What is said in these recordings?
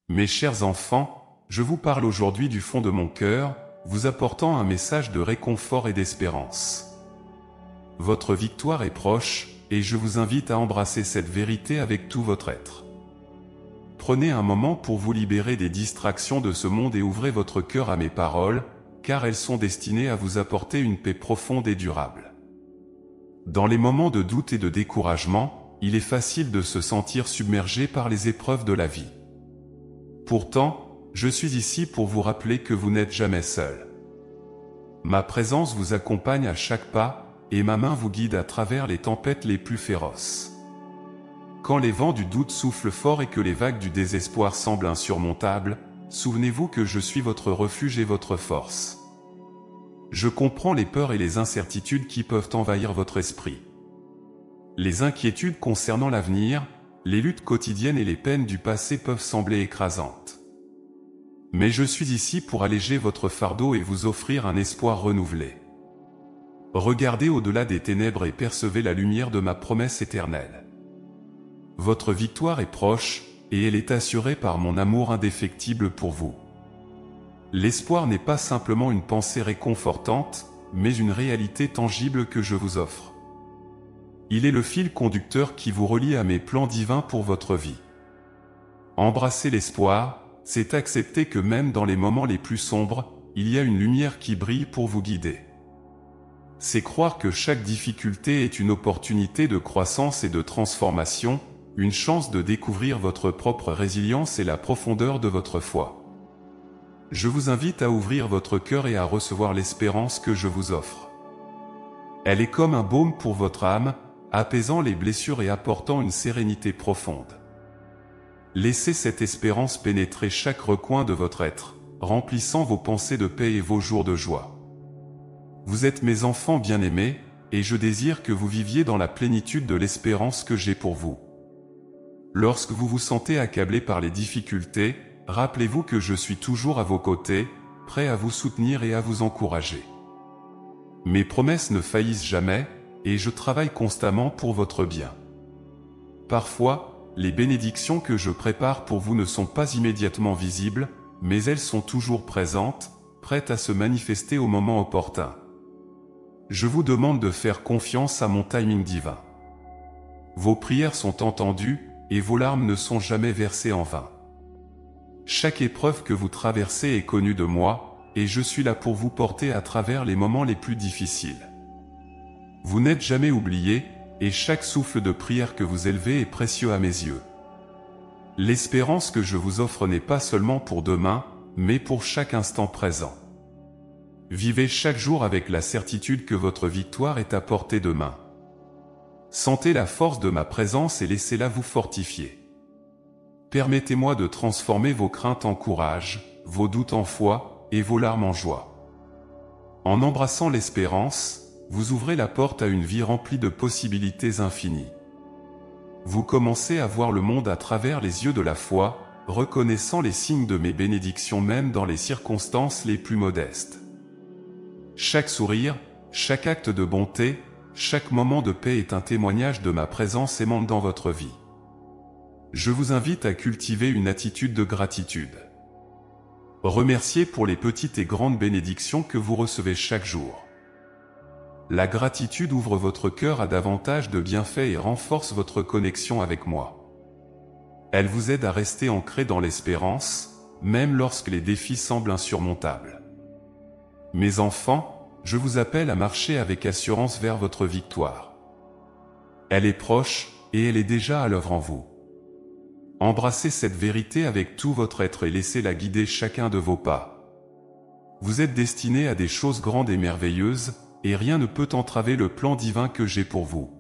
Mes chers enfants, je vous parle aujourd'hui du fond de mon cœur, vous apportant un message de réconfort et d'espérance. Votre victoire est proche, et je vous invite à embrasser cette vérité avec tout votre être. Prenez un moment pour vous libérer des distractions de ce monde et ouvrez votre cœur à mes paroles, car elles sont destinées à vous apporter une paix profonde et durable. Dans les moments de doute et de découragement, il est facile de se sentir submergé par les épreuves de la vie. Pourtant, je suis ici pour vous rappeler que vous n'êtes jamais seul. Ma présence vous accompagne à chaque pas, et ma main vous guide à travers les tempêtes les plus féroces. Quand les vents du doute soufflent fort et que les vagues du désespoir semblent insurmontables, souvenez-vous que je suis votre refuge et votre force. Je comprends les peurs et les incertitudes qui peuvent envahir votre esprit. Les inquiétudes concernant l'avenir, les luttes quotidiennes et les peines du passé peuvent sembler écrasantes. Mais je suis ici pour alléger votre fardeau et vous offrir un espoir renouvelé. Regardez au-delà des ténèbres et percevez la lumière de ma promesse éternelle. Votre victoire est proche, et elle est assurée par mon amour indéfectible pour vous. L'espoir n'est pas simplement une pensée réconfortante, mais une réalité tangible que je vous offre. Il est le fil conducteur qui vous relie à mes plans divins pour votre vie. Embrasser l'espoir, c'est accepter que même dans les moments les plus sombres, il y a une lumière qui brille pour vous guider. C'est croire que chaque difficulté est une opportunité de croissance et de transformation, une chance de découvrir votre propre résilience et la profondeur de votre foi. Je vous invite à ouvrir votre cœur et à recevoir l'espérance que je vous offre. Elle est comme un baume pour votre âme, apaisant les blessures et apportant une sérénité profonde. Laissez cette espérance pénétrer chaque recoin de votre être, remplissant vos pensées de paix et vos jours de joie. Vous êtes mes enfants bien-aimés, et je désire que vous viviez dans la plénitude de l'espérance que j'ai pour vous. Lorsque vous vous sentez accablé par les difficultés, rappelez-vous que je suis toujours à vos côtés, prêt à vous soutenir et à vous encourager. Mes promesses ne faillissent jamais, et je travaille constamment pour votre bien. Parfois, les bénédictions que je prépare pour vous ne sont pas immédiatement visibles, mais elles sont toujours présentes, prêtes à se manifester au moment opportun. Je vous demande de faire confiance à mon timing divin. Vos prières sont entendues, et vos larmes ne sont jamais versées en vain. Chaque épreuve que vous traversez est connue de moi, et je suis là pour vous porter à travers les moments les plus difficiles. Vous n'êtes jamais oublié, et chaque souffle de prière que vous élevez est précieux à mes yeux. L'espérance que je vous offre n'est pas seulement pour demain, mais pour chaque instant présent. Vivez chaque jour avec la certitude que votre victoire est à portée de main. Sentez la force de ma présence et laissez-la vous fortifier. Permettez-moi de transformer vos craintes en courage, vos doutes en foi, et vos larmes en joie. En embrassant l'espérance, vous ouvrez la porte à une vie remplie de possibilités infinies. Vous commencez à voir le monde à travers les yeux de la foi, reconnaissant les signes de mes bénédictions même dans les circonstances les plus modestes. Chaque sourire, chaque acte de bonté, chaque moment de paix est un témoignage de ma présence aimante dans votre vie. Je vous invite à cultiver une attitude de gratitude. Remerciez pour les petites et grandes bénédictions que vous recevez chaque jour. La gratitude ouvre votre cœur à davantage de bienfaits et renforce votre connexion avec moi. Elle vous aide à rester ancré dans l'espérance, même lorsque les défis semblent insurmontables. Mes enfants, je vous appelle à marcher avec assurance vers votre victoire. Elle est proche, et elle est déjà à l'œuvre en vous. Embrassez cette vérité avec tout votre être et laissez-la guider chacun de vos pas. Vous êtes destinés à des choses grandes et merveilleuses, et rien ne peut entraver le plan divin que j'ai pour vous.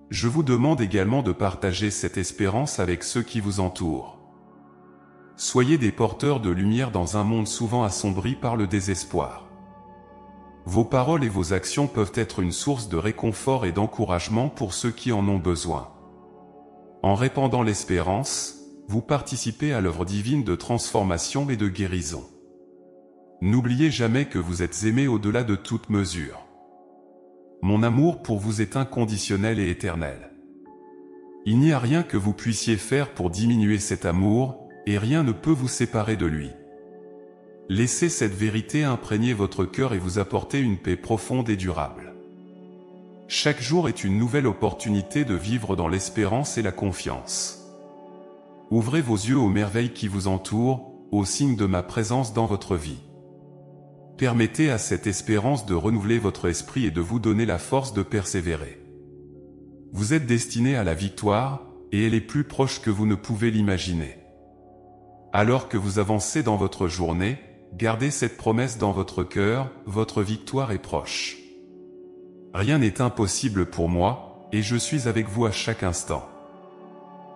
Je vous demande également de partager cette espérance avec ceux qui vous entourent. Soyez des porteurs de lumière dans un monde souvent assombri par le désespoir. Vos paroles et vos actions peuvent être une source de réconfort et d'encouragement pour ceux qui en ont besoin. En répandant l'espérance, vous participez à l'œuvre divine de transformation et de guérison. N'oubliez jamais que vous êtes aimés au-delà de toute mesure. Mon amour pour vous est inconditionnel et éternel. Il n'y a rien que vous puissiez faire pour diminuer cet amour, et rien ne peut vous séparer de lui. Laissez cette vérité imprégner votre cœur et vous apporter une paix profonde et durable. Chaque jour est une nouvelle opportunité de vivre dans l'espérance et la confiance. Ouvrez vos yeux aux merveilles qui vous entourent, aux signes de ma présence dans votre vie. Permettez à cette espérance de renouveler votre esprit et de vous donner la force de persévérer. Vous êtes destiné à la victoire, et elle est plus proche que vous ne pouvez l'imaginer. Alors que vous avancez dans votre journée, gardez cette promesse dans votre cœur, votre victoire est proche. Rien n'est impossible pour moi, et je suis avec vous à chaque instant.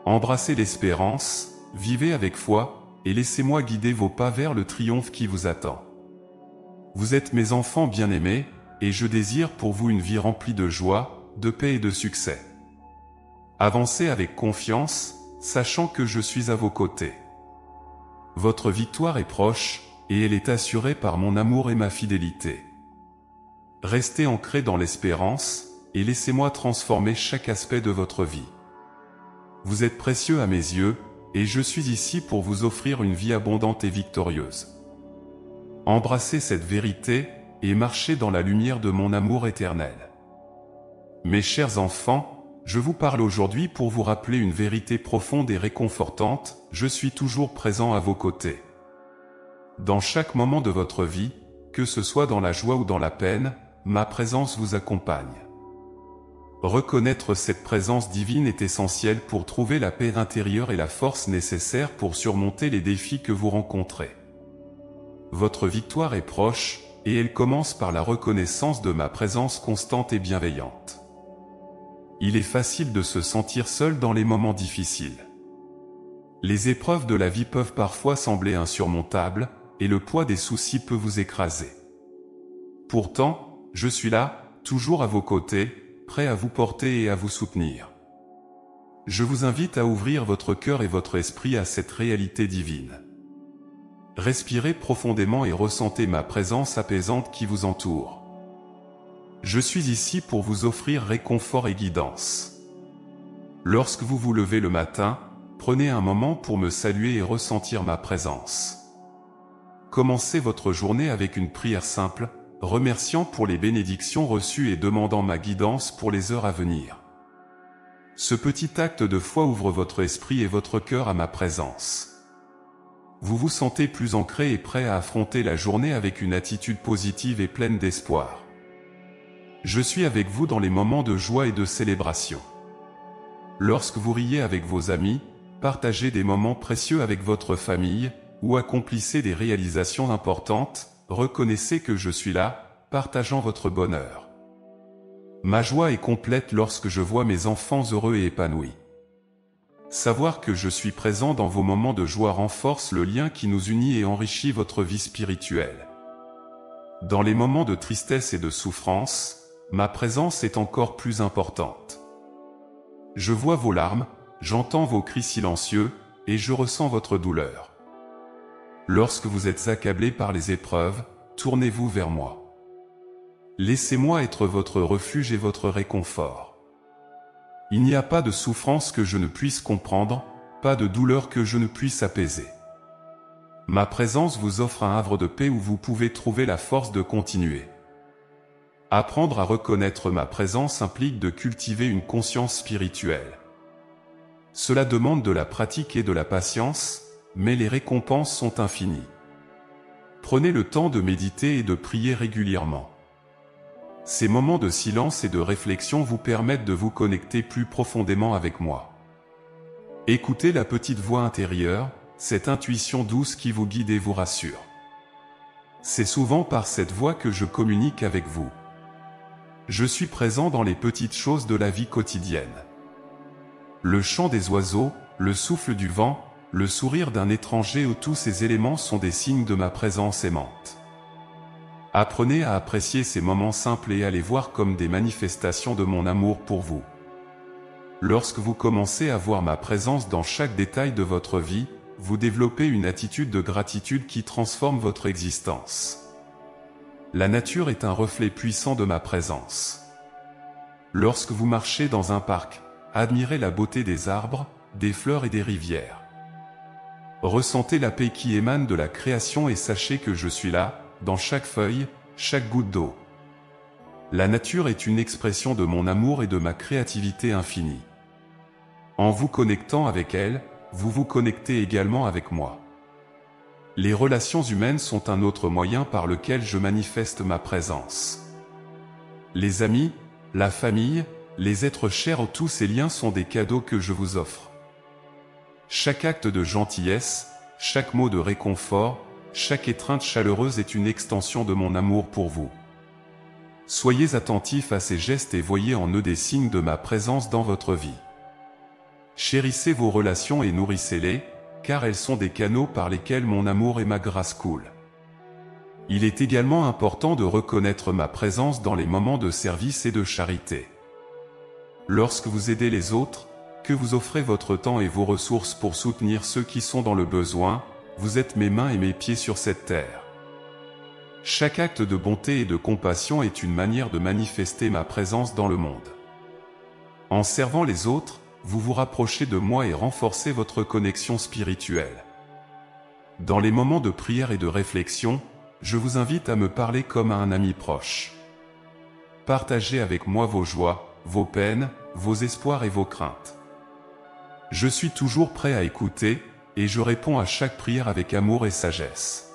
Embrassez l'espérance, vivez avec foi, et laissez-moi guider vos pas vers le triomphe qui vous attend. Vous êtes mes enfants bien-aimés, et je désire pour vous une vie remplie de joie, de paix et de succès. Avancez avec confiance, sachant que je suis à vos côtés. Votre victoire est proche, et elle est assurée par mon amour et ma fidélité. Restez ancrés dans l'espérance, et laissez-moi transformer chaque aspect de votre vie. Vous êtes précieux à mes yeux, et je suis ici pour vous offrir une vie abondante et victorieuse. Embrassez cette vérité, et marchez dans la lumière de mon amour éternel. Mes chers enfants, je vous parle aujourd'hui pour vous rappeler une vérité profonde et réconfortante, je suis toujours présent à vos côtés. Dans chaque moment de votre vie, que ce soit dans la joie ou dans la peine, ma présence vous accompagne. Reconnaître cette présence divine est essentiel pour trouver la paix intérieure et la force nécessaire pour surmonter les défis que vous rencontrez. Votre victoire est proche, et elle commence par la reconnaissance de ma présence constante et bienveillante. Il est facile de se sentir seul dans les moments difficiles. Les épreuves de la vie peuvent parfois sembler insurmontables, et le poids des soucis peut vous écraser. Pourtant, je suis là, toujours à vos côtés, prêt à vous porter et à vous soutenir. Je vous invite à ouvrir votre cœur et votre esprit à cette réalité divine. Respirez profondément et ressentez ma présence apaisante qui vous entoure. Je suis ici pour vous offrir réconfort et guidance. Lorsque vous vous levez le matin, prenez un moment pour me saluer et ressentir ma présence. Commencez votre journée avec une prière simple, remerciant pour les bénédictions reçues et demandant ma guidance pour les heures à venir. Ce petit acte de foi ouvre votre esprit et votre cœur à ma présence. Vous vous sentez plus ancré et prêt à affronter la journée avec une attitude positive et pleine d'espoir. Je suis avec vous dans les moments de joie et de célébration. Lorsque vous riez avec vos amis, partagez des moments précieux avec votre famille, ou accomplissez des réalisations importantes, reconnaissez que je suis là, partageant votre bonheur. Ma joie est complète lorsque je vois mes enfants heureux et épanouis. Savoir que je suis présent dans vos moments de joie renforce le lien qui nous unit et enrichit votre vie spirituelle. Dans les moments de tristesse et de souffrance, ma présence est encore plus importante. Je vois vos larmes, j'entends vos cris silencieux, et je ressens votre douleur. Lorsque vous êtes accablé par les épreuves, tournez-vous vers moi. Laissez-moi être votre refuge et votre réconfort. Il n'y a pas de souffrance que je ne puisse comprendre, pas de douleur que je ne puisse apaiser. Ma présence vous offre un havre de paix où vous pouvez trouver la force de continuer. Apprendre à reconnaître ma présence implique de cultiver une conscience spirituelle. Cela demande de la pratique et de la patience, mais les récompenses sont infinies. Prenez le temps de méditer et de prier régulièrement. Ces moments de silence et de réflexion vous permettent de vous connecter plus profondément avec moi. Écoutez la petite voix intérieure, cette intuition douce qui vous guide et vous rassure. C'est souvent par cette voix que je communique avec vous. Je suis présent dans les petites choses de la vie quotidienne. Le chant des oiseaux, le souffle du vent, le sourire d'un étranger ou tous ces éléments sont des signes de ma présence aimante. Apprenez à apprécier ces moments simples et à les voir comme des manifestations de mon amour pour vous. Lorsque vous commencez à voir ma présence dans chaque détail de votre vie, vous développez une attitude de gratitude qui transforme votre existence. La nature est un reflet puissant de ma présence. Lorsque vous marchez dans un parc, admirez la beauté des arbres, des fleurs et des rivières. Ressentez la paix qui émane de la création et sachez que je suis là, dans chaque feuille, chaque goutte d'eau. La nature est une expression de mon amour et de ma créativité infinie. En vous connectant avec elle, vous vous connectez également avec moi. Les relations humaines sont un autre moyen par lequel je manifeste ma présence. Les amis, la famille, les êtres chers, tous ces liens sont des cadeaux que je vous offre. Chaque acte de gentillesse, chaque mot de réconfort, chaque étreinte chaleureuse est une extension de mon amour pour vous. Soyez attentifs à ces gestes et voyez en eux des signes de ma présence dans votre vie. Chérissez vos relations et nourrissez-les, car elles sont des canaux par lesquels mon amour et ma grâce coulent. Il est également important de reconnaître ma présence dans les moments de service et de charité. Lorsque vous aidez les autres, que vous offrez votre temps et vos ressources pour soutenir ceux qui sont dans le besoin, vous êtes mes mains et mes pieds sur cette terre. Chaque acte de bonté et de compassion est une manière de manifester ma présence dans le monde. En servant les autres, vous vous rapprochez de moi et renforcez votre connexion spirituelle. Dans les moments de prière et de réflexion, je vous invite à me parler comme à un ami proche. Partagez avec moi vos joies, vos peines, vos espoirs et vos craintes. Je suis toujours prêt à écouter, et je réponds à chaque prière avec amour et sagesse.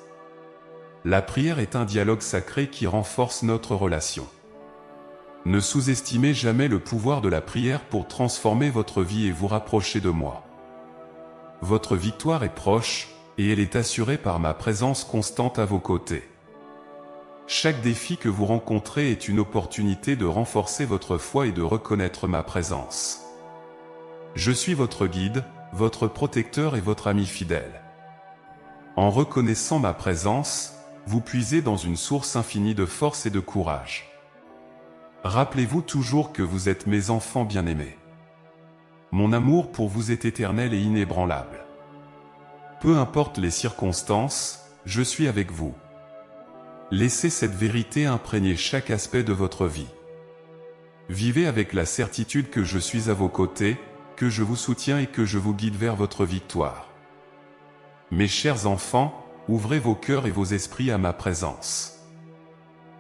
La prière est un dialogue sacré qui renforce notre relation. Ne sous-estimez jamais le pouvoir de la prière pour transformer votre vie et vous rapprocher de moi. Votre victoire est proche, et elle est assurée par ma présence constante à vos côtés. Chaque défi que vous rencontrez est une opportunité de renforcer votre foi et de reconnaître ma présence. Je suis votre guide, votre protecteur et votre ami fidèle. En reconnaissant ma présence, vous puisez dans une source infinie de force et de courage. Rappelez-vous toujours que vous êtes mes enfants bien-aimés. Mon amour pour vous est éternel et inébranlable. Peu importe les circonstances, je suis avec vous. Laissez cette vérité imprégner chaque aspect de votre vie. Vivez avec la certitude que je suis à vos côtés, que je vous soutiens et que je vous guide vers votre victoire. Mes chers enfants, ouvrez vos cœurs et vos esprits à ma présence.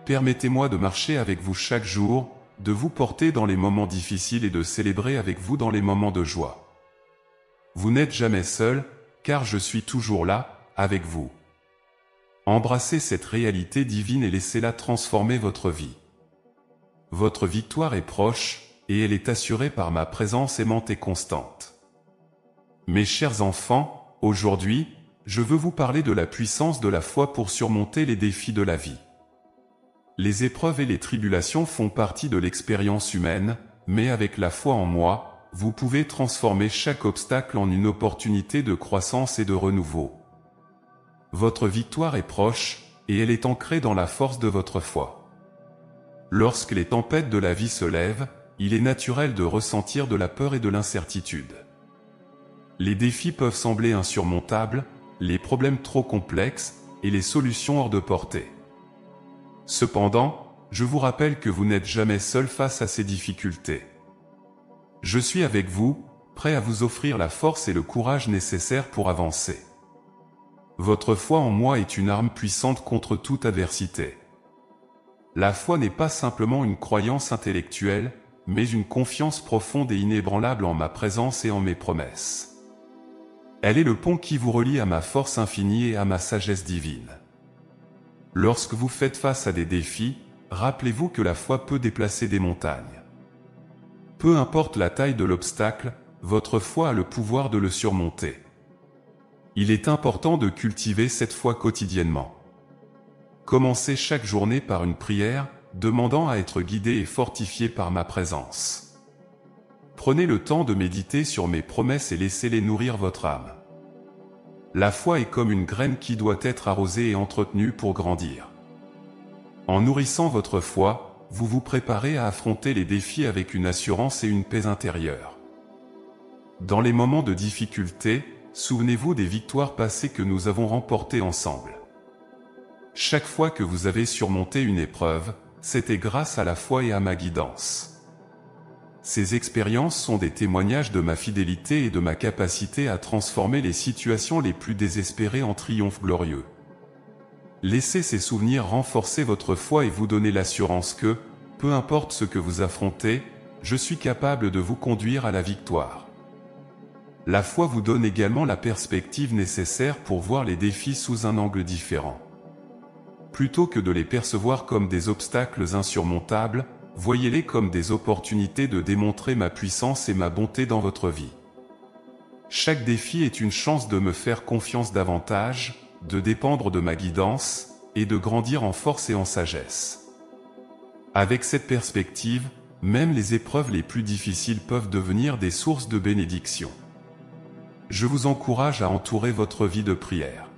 Permettez-moi de marcher avec vous chaque jour, de vous porter dans les moments difficiles et de célébrer avec vous dans les moments de joie. Vous n'êtes jamais seul, car je suis toujours là, avec vous. Embrassez cette réalité divine et laissez-la transformer votre vie. Votre victoire est proche, et elle est assurée par ma présence aimante et constante. Mes chers enfants, aujourd'hui, je veux vous parler de la puissance de la foi pour surmonter les défis de la vie. Les épreuves et les tribulations font partie de l'expérience humaine, mais avec la foi en moi, vous pouvez transformer chaque obstacle en une opportunité de croissance et de renouveau. Votre victoire est proche, et elle est ancrée dans la force de votre foi. Lorsque les tempêtes de la vie se lèvent, il est naturel de ressentir de la peur et de l'incertitude. Les défis peuvent sembler insurmontables, les problèmes trop complexes, et les solutions hors de portée. Cependant, je vous rappelle que vous n'êtes jamais seul face à ces difficultés. Je suis avec vous, prêt à vous offrir la force et le courage nécessaires pour avancer. Votre foi en moi est une arme puissante contre toute adversité. La foi n'est pas simplement une croyance intellectuelle, mais une confiance profonde et inébranlable en ma présence et en mes promesses. Elle est le pont qui vous relie à ma force infinie et à ma sagesse divine. Lorsque vous faites face à des défis, rappelez-vous que la foi peut déplacer des montagnes. Peu importe la taille de l'obstacle, votre foi a le pouvoir de le surmonter. Il est important de cultiver cette foi quotidiennement. Commencez chaque journée par une prière, demandant à être guidé et fortifié par ma présence. Prenez le temps de méditer sur mes promesses et laissez-les nourrir votre âme. La foi est comme une graine qui doit être arrosée et entretenue pour grandir. En nourrissant votre foi, vous vous préparez à affronter les défis avec une assurance et une paix intérieure. Dans les moments de difficulté, souvenez-vous des victoires passées que nous avons remportées ensemble. Chaque fois que vous avez surmonté une épreuve, c'était grâce à la foi et à ma guidance. ces expériences sont des témoignages de ma fidélité et de ma capacité à transformer les situations les plus désespérées en triomphes glorieux. Laissez ces souvenirs renforcer votre foi et vous donner l'assurance que, peu importe ce que vous affrontez, je suis capable de vous conduire à la victoire. La foi vous donne également la perspective nécessaire pour voir les défis sous un angle différent. Plutôt que de les percevoir comme des obstacles insurmontables, voyez-les comme des opportunités de démontrer ma puissance et ma bonté dans votre vie. Chaque défi est une chance de me faire confiance davantage, de dépendre de ma guidance, et de grandir en force et en sagesse. Avec cette perspective, même les épreuves les plus difficiles peuvent devenir des sources de bénédiction. Je vous encourage à entourer votre vie de prière.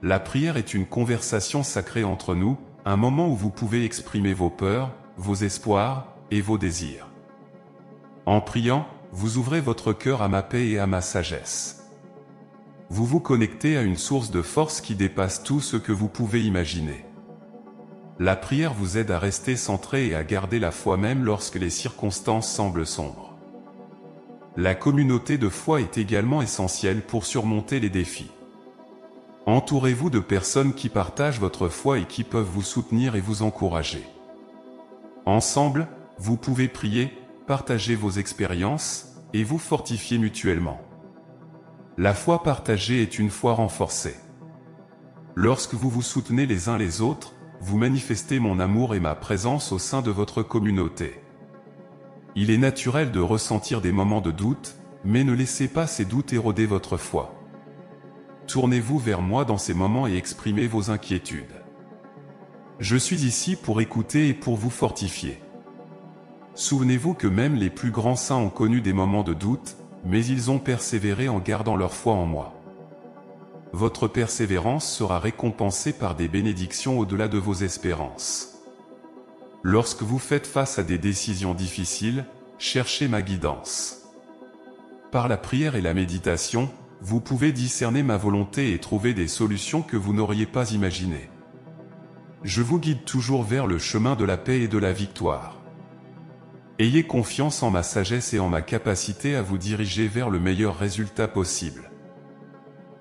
La prière est une conversation sacrée entre nous, un moment où vous pouvez exprimer vos peurs, vos espoirs et vos désirs. En priant, vous ouvrez votre cœur à ma paix et à ma sagesse. Vous vous connectez à une source de force qui dépasse tout ce que vous pouvez imaginer. La prière vous aide à rester centré et à garder la foi même lorsque les circonstances semblent sombres. La communauté de foi est également essentielle pour surmonter les défis. Entourez-vous de personnes qui partagent votre foi et qui peuvent vous soutenir et vous encourager. Ensemble, vous pouvez prier, partager vos expériences, et vous fortifier mutuellement. La foi partagée est une foi renforcée. Lorsque vous vous soutenez les uns les autres, vous manifestez mon amour et ma présence au sein de votre communauté. Il est naturel de ressentir des moments de doute, mais ne laissez pas ces doutes éroder votre foi. Tournez-vous vers moi dans ces moments et exprimez vos inquiétudes. Je suis ici pour écouter et pour vous fortifier. Souvenez-vous que même les plus grands saints ont connu des moments de doute, mais ils ont persévéré en gardant leur foi en moi. Votre persévérance sera récompensée par des bénédictions au-delà de vos espérances. Lorsque vous faites face à des décisions difficiles, cherchez ma guidance. Par la prière et la méditation, vous pouvez discerner ma volonté et trouver des solutions que vous n'auriez pas imaginées. Je vous guide toujours vers le chemin de la paix et de la victoire. Ayez confiance en ma sagesse et en ma capacité à vous diriger vers le meilleur résultat possible.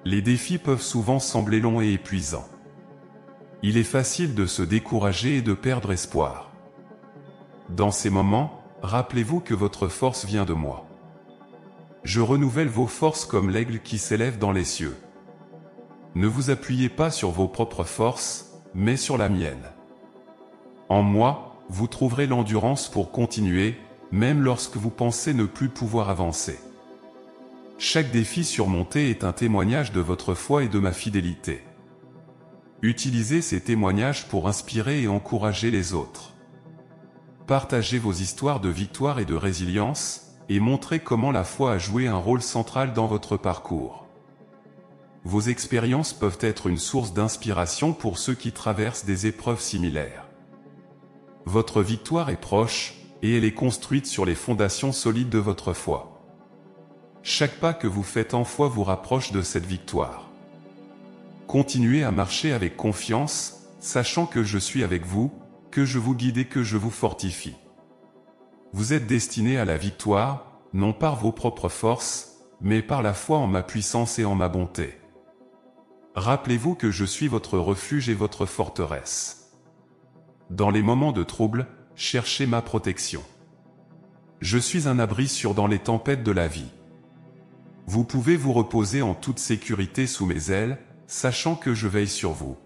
Les défis peuvent souvent sembler longs et épuisants. Il est facile de se décourager et de perdre espoir. Dans ces moments, rappelez-vous que votre force vient de moi. Je renouvelle vos forces comme l'aigle qui s'élève dans les cieux. Ne vous appuyez pas sur vos propres forces, mais sur la mienne. En moi, vous trouverez l'endurance pour continuer, même lorsque vous pensez ne plus pouvoir avancer. Chaque défi surmonté est un témoignage de votre foi et de ma fidélité. Utilisez ces témoignages pour inspirer et encourager les autres. Partagez vos histoires de victoire et de résilience, et montrez comment la foi a joué un rôle central dans votre parcours. Vos expériences peuvent être une source d'inspiration pour ceux qui traversent des épreuves similaires. Votre victoire est proche, et elle est construite sur les fondations solides de votre foi. Chaque pas que vous faites en foi vous rapproche de cette victoire. Continuez à marcher avec confiance, sachant que je suis avec vous, que je vous guide et que je vous fortifie. Vous êtes destinés à la victoire, non par vos propres forces, mais par la foi en ma puissance et en ma bonté. Rappelez-vous que je suis votre refuge et votre forteresse. Dans les moments de trouble, cherchez ma protection. Je suis un abri sûr dans les tempêtes de la vie. Vous pouvez vous reposer en toute sécurité sous mes ailes, sachant que je veille sur vous.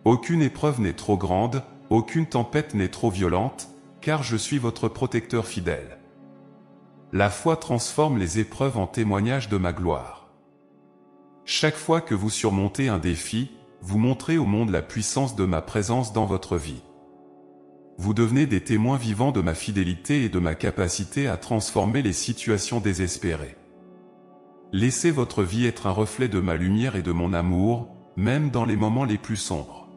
Aucune épreuve n'est trop grande, aucune tempête n'est trop violente, car je suis votre protecteur fidèle. La foi transforme les épreuves en témoignage de ma gloire. Chaque fois que vous surmontez un défi, vous montrez au monde la puissance de ma présence dans votre vie. Vous devenez des témoins vivants de ma fidélité et de ma capacité à transformer les situations désespérées. Laissez votre vie être un reflet de ma lumière et de mon amour, même dans les moments les plus sombres.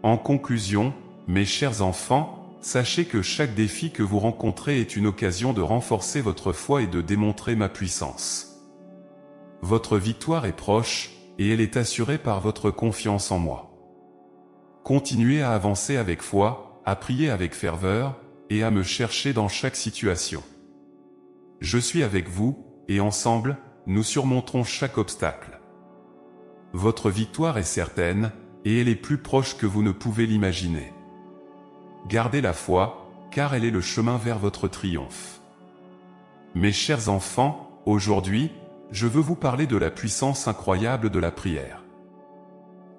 En conclusion, mes chers enfants, sachez que chaque défi que vous rencontrez est une occasion de renforcer votre foi et de démontrer ma puissance. Votre victoire est proche, et elle est assurée par votre confiance en moi. Continuez à avancer avec foi, à prier avec ferveur, et à me chercher dans chaque situation. Je suis avec vous, et ensemble, nous surmonterons chaque obstacle. Votre victoire est certaine, et elle est plus proche que vous ne pouvez l'imaginer. Gardez la foi, car elle est le chemin vers votre triomphe. Mes chers enfants, aujourd'hui, je veux vous parler de la puissance incroyable de la prière.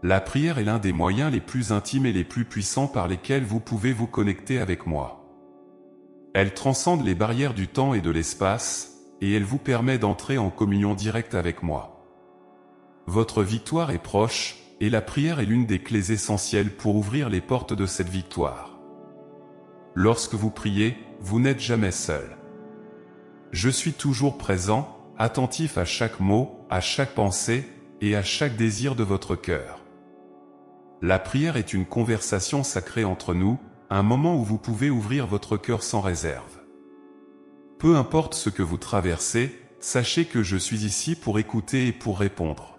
La prière est l'un des moyens les plus intimes et les plus puissants par lesquels vous pouvez vous connecter avec moi. Elle transcende les barrières du temps et de l'espace, et elle vous permet d'entrer en communion directe avec moi. Votre victoire est proche, et la prière est l'une des clés essentielles pour ouvrir les portes de cette victoire. Lorsque vous priez, vous n'êtes jamais seul. Je suis toujours présent, attentif à chaque mot, à chaque pensée, et à chaque désir de votre cœur. La prière est une conversation sacrée entre nous, un moment où vous pouvez ouvrir votre cœur sans réserve. Peu importe ce que vous traversez, sachez que je suis ici pour écouter et pour répondre.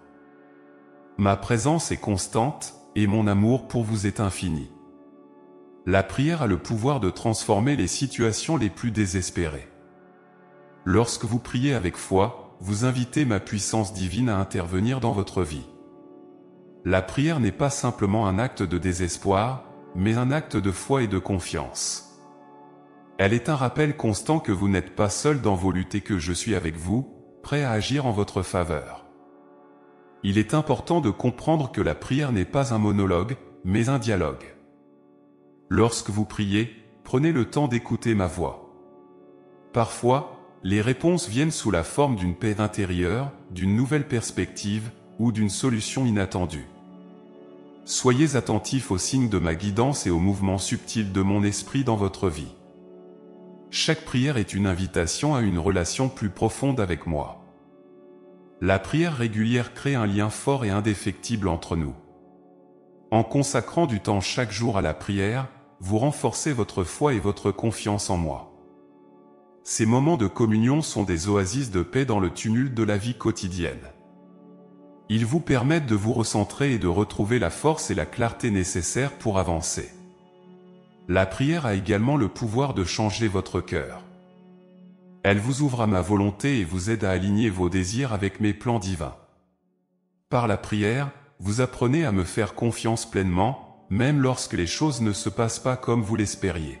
Ma présence est constante, et mon amour pour vous est infini. La prière a le pouvoir de transformer les situations les plus désespérées. Lorsque vous priez avec foi, vous invitez ma puissance divine à intervenir dans votre vie. La prière n'est pas simplement un acte de désespoir, mais un acte de foi et de confiance. Elle est un rappel constant que vous n'êtes pas seul dans vos luttes et que je suis avec vous, prêt à agir en votre faveur. Il est important de comprendre que la prière n'est pas un monologue, mais un dialogue. Lorsque vous priez, prenez le temps d'écouter ma voix. Parfois, les réponses viennent sous la forme d'une paix intérieure, d'une nouvelle perspective, ou d'une solution inattendue. Soyez attentifs aux signes de ma guidance et aux mouvements subtils de mon esprit dans votre vie. Chaque prière est une invitation à une relation plus profonde avec moi. La prière régulière crée un lien fort et indéfectible entre nous. En consacrant du temps chaque jour à la prière, vous renforcez votre foi et votre confiance en moi. Ces moments de communion sont des oasis de paix dans le tumulte de la vie quotidienne. Ils vous permettent de vous recentrer et de retrouver la force et la clarté nécessaires pour avancer. La prière a également le pouvoir de changer votre cœur. Elle vous ouvre à ma volonté et vous aide à aligner vos désirs avec mes plans divins. Par la prière, vous apprenez à me faire confiance pleinement, même lorsque les choses ne se passent pas comme vous l'espériez.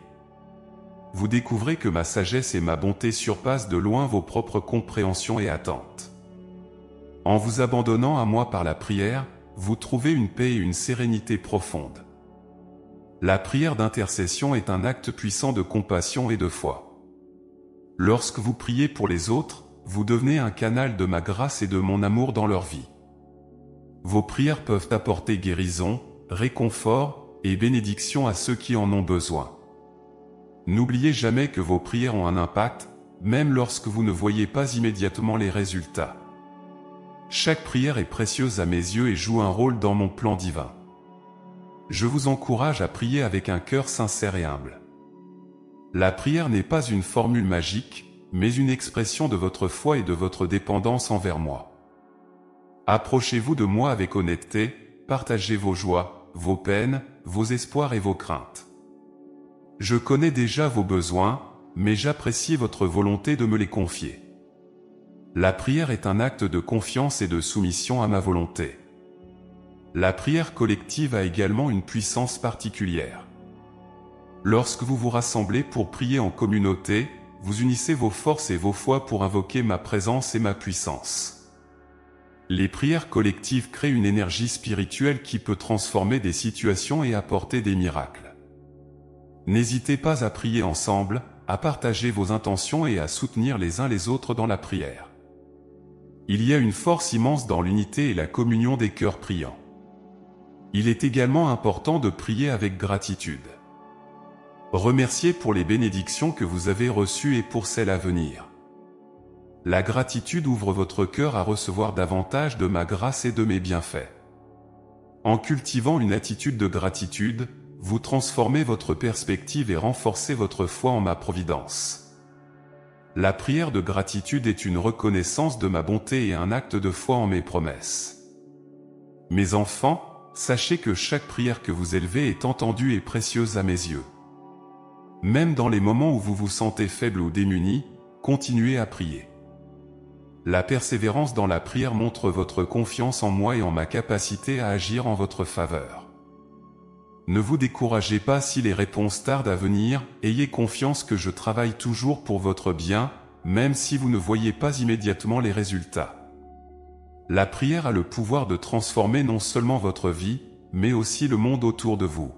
Vous découvrez que ma sagesse et ma bonté surpassent de loin vos propres compréhensions et attentes. En vous abandonnant à moi par la prière, vous trouvez une paix et une sérénité profonde. La prière d'intercession est un acte puissant de compassion et de foi. Lorsque vous priez pour les autres, vous devenez un canal de ma grâce et de mon amour dans leur vie. Vos prières peuvent apporter guérison, réconfort et bénédiction à ceux qui en ont besoin. N'oubliez jamais que vos prières ont un impact, même lorsque vous ne voyez pas immédiatement les résultats. Chaque prière est précieuse à mes yeux et joue un rôle dans mon plan divin. Je vous encourage à prier avec un cœur sincère et humble. La prière n'est pas une formule magique, mais une expression de votre foi et de votre dépendance envers moi. Approchez-vous de moi avec honnêteté, partagez vos joies, vos peines, vos espoirs et vos craintes. Je connais déjà vos besoins, mais j'apprécie votre volonté de me les confier. La prière est un acte de confiance et de soumission à ma volonté. La prière collective a également une puissance particulière. Lorsque vous vous rassemblez pour prier en communauté, vous unissez vos forces et vos foi pour invoquer ma présence et ma puissance. Les prières collectives créent une énergie spirituelle qui peut transformer des situations et apporter des miracles. N'hésitez pas à prier ensemble, à partager vos intentions et à soutenir les uns les autres dans la prière. Il y a une force immense dans l'unité et la communion des cœurs priants. Il est également important de prier avec gratitude. Remerciez pour les bénédictions que vous avez reçues et pour celles à venir. La gratitude ouvre votre cœur à recevoir davantage de ma grâce et de mes bienfaits. En cultivant une attitude de gratitude, vous transformez votre perspective et renforcez votre foi en ma providence. La prière de gratitude est une reconnaissance de ma bonté et un acte de foi en mes promesses. Mes enfants, sachez que chaque prière que vous élevez est entendue et précieuse à mes yeux. Même dans les moments où vous vous sentez faible ou démuni, continuez à prier. La persévérance dans la prière montre votre confiance en moi et en ma capacité à agir en votre faveur. Ne vous découragez pas si les réponses tardent à venir, ayez confiance que je travaille toujours pour votre bien, même si vous ne voyez pas immédiatement les résultats. La prière a le pouvoir de transformer non seulement votre vie, mais aussi le monde autour de vous.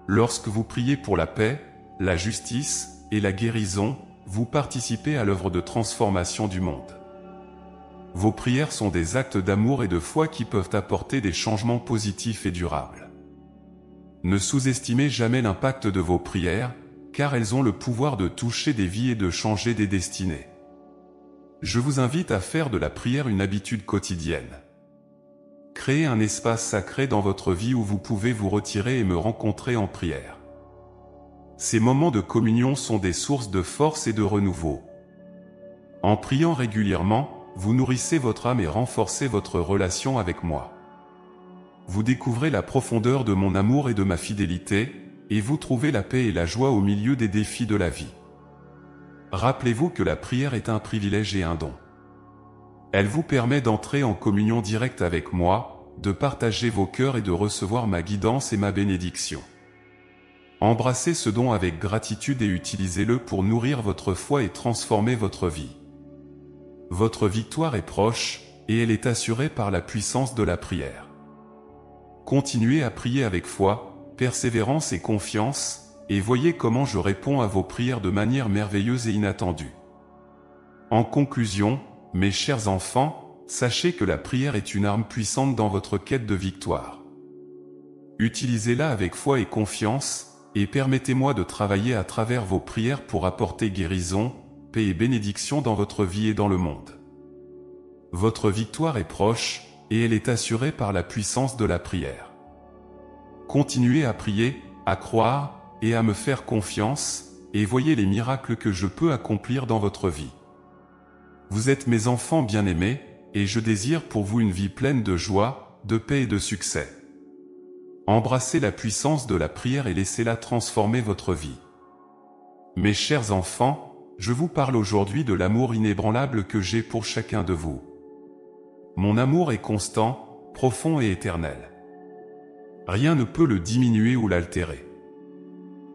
Lorsque vous priez pour la paix, la justice et la guérison, vous participez à l'œuvre de transformation du monde. Vos prières sont des actes d'amour et de foi qui peuvent apporter des changements positifs et durables. Ne sous-estimez jamais l'impact de vos prières, car elles ont le pouvoir de toucher des vies et de changer des destinées. Je vous invite à faire de la prière une habitude quotidienne. Créez un espace sacré dans votre vie où vous pouvez vous retirer et me rencontrer en prière. Ces moments de communion sont des sources de force et de renouveau. En priant régulièrement, vous nourrissez votre âme et renforcez votre relation avec moi. Vous découvrez la profondeur de mon amour et de ma fidélité, et vous trouvez la paix et la joie au milieu des défis de la vie. Rappelez-vous que la prière est un privilège et un don. Elle vous permet d'entrer en communion directe avec moi, de partager vos cœurs et de recevoir ma guidance et ma bénédiction. Embrassez ce don avec gratitude et utilisez-le pour nourrir votre foi et transformer votre vie. Votre victoire est proche, et elle est assurée par la puissance de la prière. Continuez à prier avec foi, persévérance et confiance, et voyez comment je réponds à vos prières de manière merveilleuse et inattendue. En conclusion, mes chers enfants, sachez que la prière est une arme puissante dans votre quête de victoire. Utilisez-la avec foi et confiance, et permettez-moi de travailler à travers vos prières pour apporter guérison, paix et bénédiction dans votre vie et dans le monde. Votre victoire est proche, et elle est assurée par la puissance de la prière. Continuez à prier, à croire, et à me faire confiance, et voyez les miracles que je peux accomplir dans votre vie. Vous êtes mes enfants bien-aimés, et je désire pour vous une vie pleine de joie, de paix et de succès. Embrassez la puissance de la prière et laissez-la transformer votre vie. Mes chers enfants, je vous parle aujourd'hui de l'amour inébranlable que j'ai pour chacun de vous. Mon amour est constant, profond et éternel. Rien ne peut le diminuer ou l'altérer.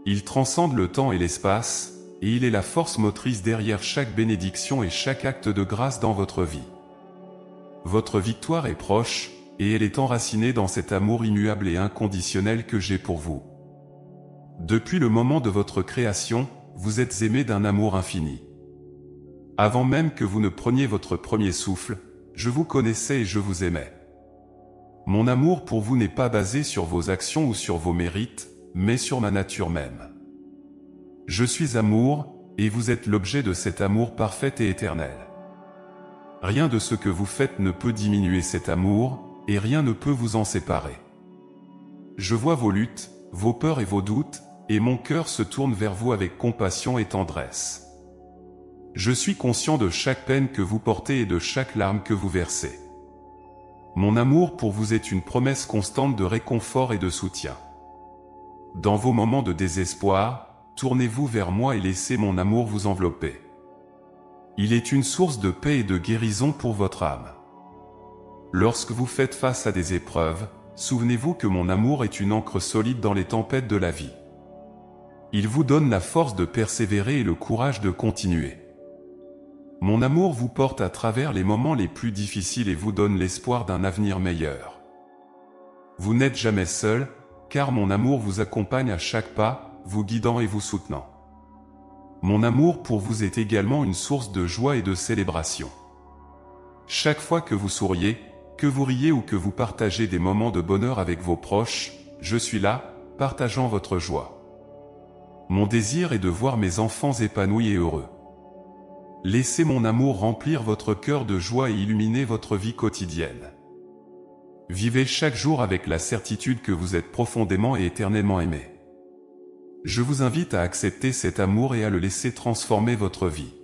Il transcende le temps et l'espace, et il est la force motrice derrière chaque bénédiction et chaque acte de grâce dans votre vie. Votre victoire est proche, et elle est enracinée dans cet amour immuable et inconditionnel que j'ai pour vous. Depuis le moment de votre création, vous êtes aimés d'un amour infini. Avant même que vous ne preniez votre premier souffle, je vous connaissais et je vous aimais. Mon amour pour vous n'est pas basé sur vos actions ou sur vos mérites, mais sur ma nature même. Je suis amour, et vous êtes l'objet de cet amour parfait et éternel. Rien de ce que vous faites ne peut diminuer cet amour, et rien ne peut vous en séparer. Je vois vos luttes, vos peurs et vos doutes, et mon cœur se tourne vers vous avec compassion et tendresse. Je suis conscient de chaque peine que vous portez et de chaque larme que vous versez. Mon amour pour vous est une promesse constante de réconfort et de soutien. Dans vos moments de désespoir, tournez-vous vers moi et laissez mon amour vous envelopper. Il est une source de paix et de guérison pour votre âme. Lorsque vous faites face à des épreuves, souvenez-vous que mon amour est une ancre solide dans les tempêtes de la vie. Il vous donne la force de persévérer et le courage de continuer. Mon amour vous porte à travers les moments les plus difficiles et vous donne l'espoir d'un avenir meilleur. Vous n'êtes jamais seul, car mon amour vous accompagne à chaque pas, vous guidant et vous soutenant. Mon amour pour vous est également une source de joie et de célébration. Chaque fois que vous souriez, que vous riez ou que vous partagez des moments de bonheur avec vos proches, je suis là, partageant votre joie. Mon désir est de voir mes enfants épanouis et heureux. Laissez mon amour remplir votre cœur de joie et illuminer votre vie quotidienne. Vivez chaque jour avec la certitude que vous êtes profondément et éternellement aimé. Je vous invite à accepter cet amour et à le laisser transformer votre vie.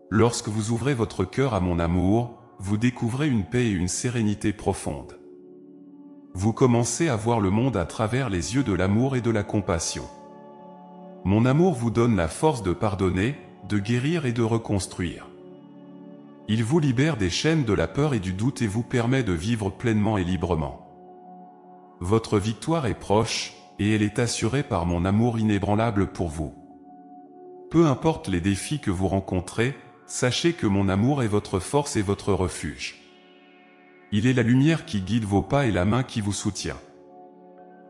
Lorsque vous ouvrez votre cœur à mon amour, vous découvrez une paix et une sérénité profonde. Vous commencez à voir le monde à travers les yeux de l'amour et de la compassion. Mon amour vous donne la force de pardonner, de guérir et de reconstruire. Il vous libère des chaînes de la peur et du doute et vous permet de vivre pleinement et librement. Votre victoire est proche, et elle est assurée par mon amour inébranlable pour vous. Peu importe les défis que vous rencontrez, sachez que mon amour est votre force et votre refuge. Il est la lumière qui guide vos pas et la main qui vous soutient.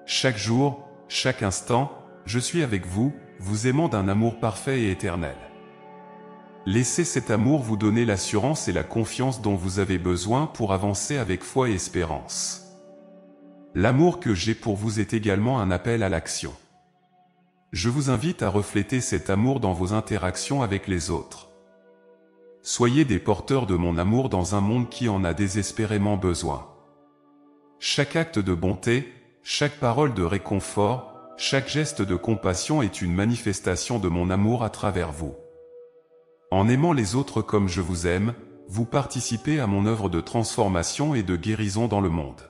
Chaque jour, chaque instant, je suis avec vous, vous aimant d'un amour parfait et éternel. Laissez cet amour vous donner l'assurance et la confiance dont vous avez besoin pour avancer avec foi et espérance. L'amour que j'ai pour vous est également un appel à l'action. Je vous invite à refléter cet amour dans vos interactions avec les autres. Soyez des porteurs de mon amour dans un monde qui en a désespérément besoin. Chaque acte de bonté, chaque parole de réconfort, chaque geste de compassion est une manifestation de mon amour à travers vous. En aimant les autres comme je vous aime, vous participez à mon œuvre de transformation et de guérison dans le monde.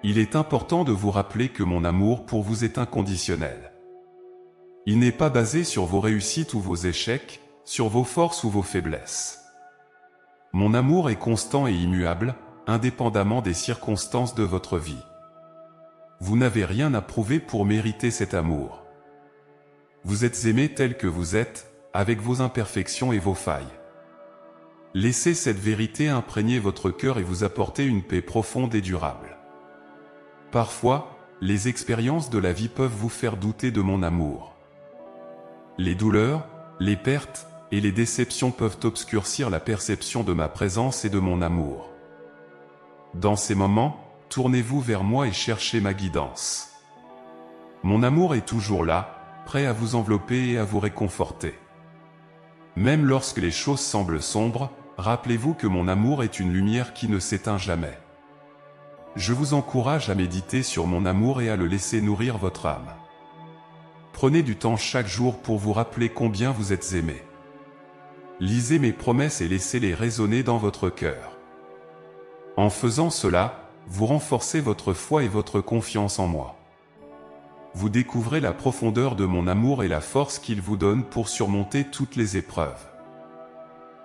Il est important de vous rappeler que mon amour pour vous est inconditionnel. Il n'est pas basé sur vos réussites ou vos échecs, sur vos forces ou vos faiblesses. Mon amour est constant et immuable, indépendamment des circonstances de votre vie. Vous n'avez rien à prouver pour mériter cet amour. Vous êtes aimé tel que vous êtes, avec vos imperfections et vos failles. Laissez cette vérité imprégner votre cœur et vous apporter une paix profonde et durable. Parfois, les expériences de la vie peuvent vous faire douter de mon amour. Les douleurs, les pertes et les déceptions peuvent obscurcir la perception de ma présence et de mon amour. Dans ces moments, tournez-vous vers moi et cherchez ma guidance. Mon amour est toujours là, prêt à vous envelopper et à vous réconforter. Même lorsque les choses semblent sombres, rappelez-vous que mon amour est une lumière qui ne s'éteint jamais. Je vous encourage à méditer sur mon amour et à le laisser nourrir votre âme. Prenez du temps chaque jour pour vous rappeler combien vous êtes aimé. Lisez mes promesses et laissez-les résonner dans votre cœur. En faisant cela, vous renforcez votre foi et votre confiance en moi. Vous découvrez la profondeur de mon amour et la force qu'il vous donne pour surmonter toutes les épreuves.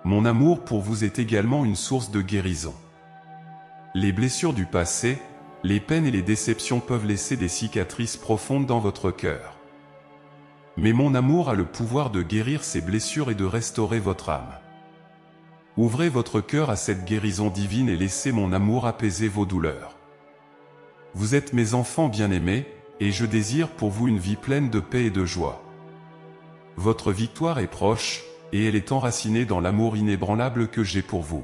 Mon amour pour vous est également une source de guérison. Les blessures du passé, les peines et les déceptions peuvent laisser des cicatrices profondes dans votre cœur. Mais mon amour a le pouvoir de guérir ces blessures et de restaurer votre âme. Ouvrez votre cœur à cette guérison divine et laissez mon amour apaiser vos douleurs. Vous êtes mes enfants bien-aimés, et je désire pour vous une vie pleine de paix et de joie. Votre victoire est proche, et elle est enracinée dans l'amour inébranlable que j'ai pour vous.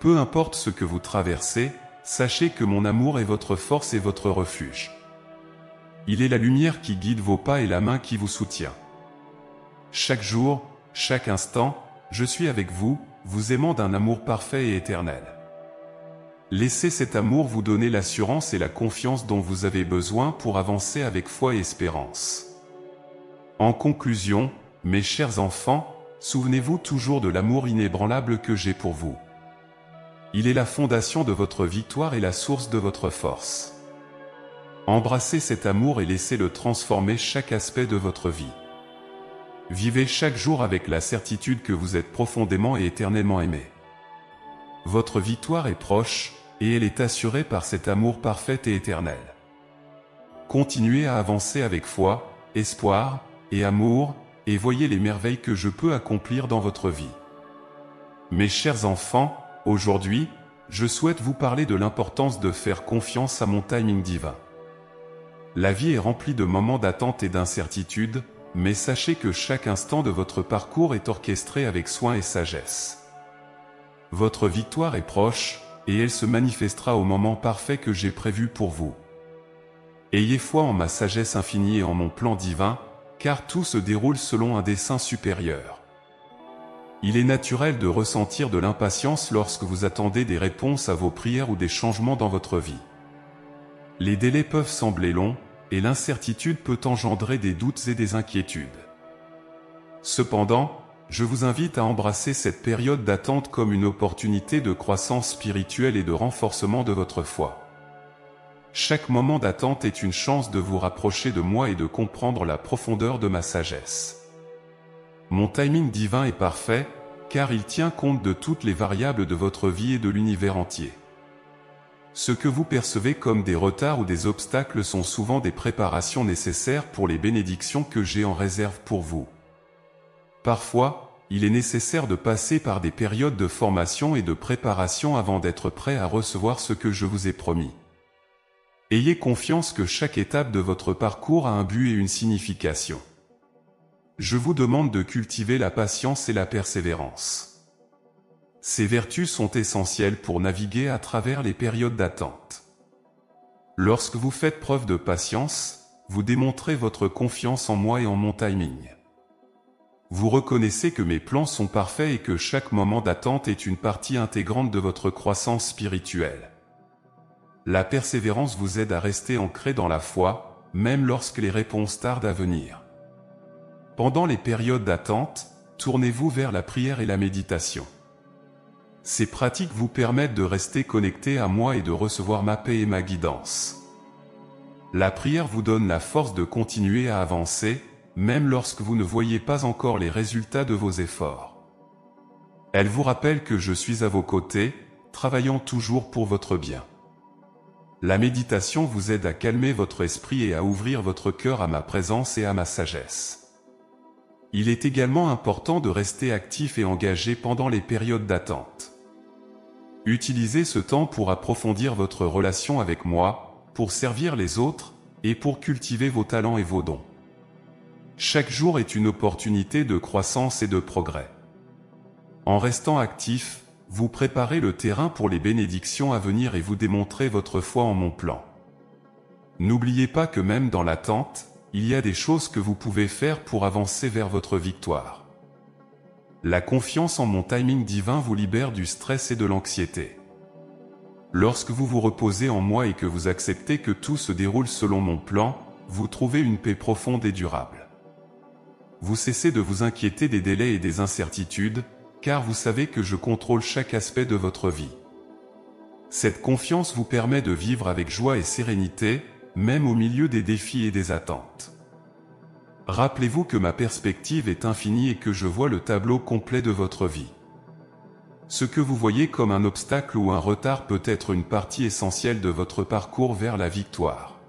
Peu importe ce que vous traversez, sachez que mon amour est votre force et votre refuge. Il est la lumière qui guide vos pas et la main qui vous soutient. Chaque jour, chaque instant, je suis avec vous, vous aimant d'un amour parfait et éternel. Laissez cet amour vous donner l'assurance et la confiance dont vous avez besoin pour avancer avec foi et espérance. En conclusion, mes chers enfants, souvenez-vous toujours de l'amour inébranlable que j'ai pour vous. Il est la fondation de votre victoire et la source de votre force. Embrassez cet amour et laissez-le transformer chaque aspect de votre vie. Vivez chaque jour avec la certitude que vous êtes profondément et éternellement aimé. Votre victoire est proche, et elle est assurée par cet amour parfait et éternel. Continuez à avancer avec foi, espoir et amour, et voyez les merveilles que je peux accomplir dans votre vie. Mes chers enfants, aujourd'hui, je souhaite vous parler de l'importance de faire confiance à mon timing divin. La vie est remplie de moments d'attente et d'incertitude, mais sachez que chaque instant de votre parcours est orchestré avec soin et sagesse. Votre victoire est proche, et elle se manifestera au moment parfait que j'ai prévu pour vous. Ayez foi en ma sagesse infinie et en mon plan divin, car tout se déroule selon un dessein supérieur. Il est naturel de ressentir de l'impatience lorsque vous attendez des réponses à vos prières ou des changements dans votre vie. Les délais peuvent sembler longs, et l'incertitude peut engendrer des doutes et des inquiétudes. Cependant, je vous invite à embrasser cette période d'attente comme une opportunité de croissance spirituelle et de renforcement de votre foi. Chaque moment d'attente est une chance de vous rapprocher de moi et de comprendre la profondeur de ma sagesse. Mon timing divin est parfait, car il tient compte de toutes les variables de votre vie et de l'univers entier. Ce que vous percevez comme des retards ou des obstacles sont souvent des préparations nécessaires pour les bénédictions que j'ai en réserve pour vous. Parfois, il est nécessaire de passer par des périodes de formation et de préparation avant d'être prêt à recevoir ce que je vous ai promis. Ayez confiance que chaque étape de votre parcours a un but et une signification. Je vous demande de cultiver la patience et la persévérance. Ces vertus sont essentielles pour naviguer à travers les périodes d'attente. Lorsque vous faites preuve de patience, vous démontrez votre confiance en moi et en mon timing. Vous reconnaissez que mes plans sont parfaits et que chaque moment d'attente est une partie intégrante de votre croissance spirituelle. La persévérance vous aide à rester ancré dans la foi, même lorsque les réponses tardent à venir. Pendant les périodes d'attente, tournez-vous vers la prière et la méditation. Ces pratiques vous permettent de rester connecté à moi et de recevoir ma paix et ma guidance. La prière vous donne la force de continuer à avancer, même lorsque vous ne voyez pas encore les résultats de vos efforts. Elle vous rappelle que je suis à vos côtés, travaillant toujours pour votre bien. La méditation vous aide à calmer votre esprit et à ouvrir votre cœur à ma présence et à ma sagesse. Il est également important de rester actif et engagé pendant les périodes d'attente. Utilisez ce temps pour approfondir votre relation avec moi, pour servir les autres, et pour cultiver vos talents et vos dons. Chaque jour est une opportunité de croissance et de progrès. En restant actif, vous préparez le terrain pour les bénédictions à venir et vous démontrez votre foi en mon plan. N'oubliez pas que même dans l'attente, il y a des choses que vous pouvez faire pour avancer vers votre victoire. La confiance en mon timing divin vous libère du stress et de l'anxiété. Lorsque vous vous reposez en moi et que vous acceptez que tout se déroule selon mon plan, vous trouvez une paix profonde et durable. Vous cessez de vous inquiéter des délais et des incertitudes, car vous savez que je contrôle chaque aspect de votre vie. Cette confiance vous permet de vivre avec joie et sérénité, même au milieu des défis et des attentes. Rappelez-vous que ma perspective est infinie et que je vois le tableau complet de votre vie. Ce que vous voyez comme un obstacle ou un retard peut être une partie essentielle de votre parcours vers la victoire.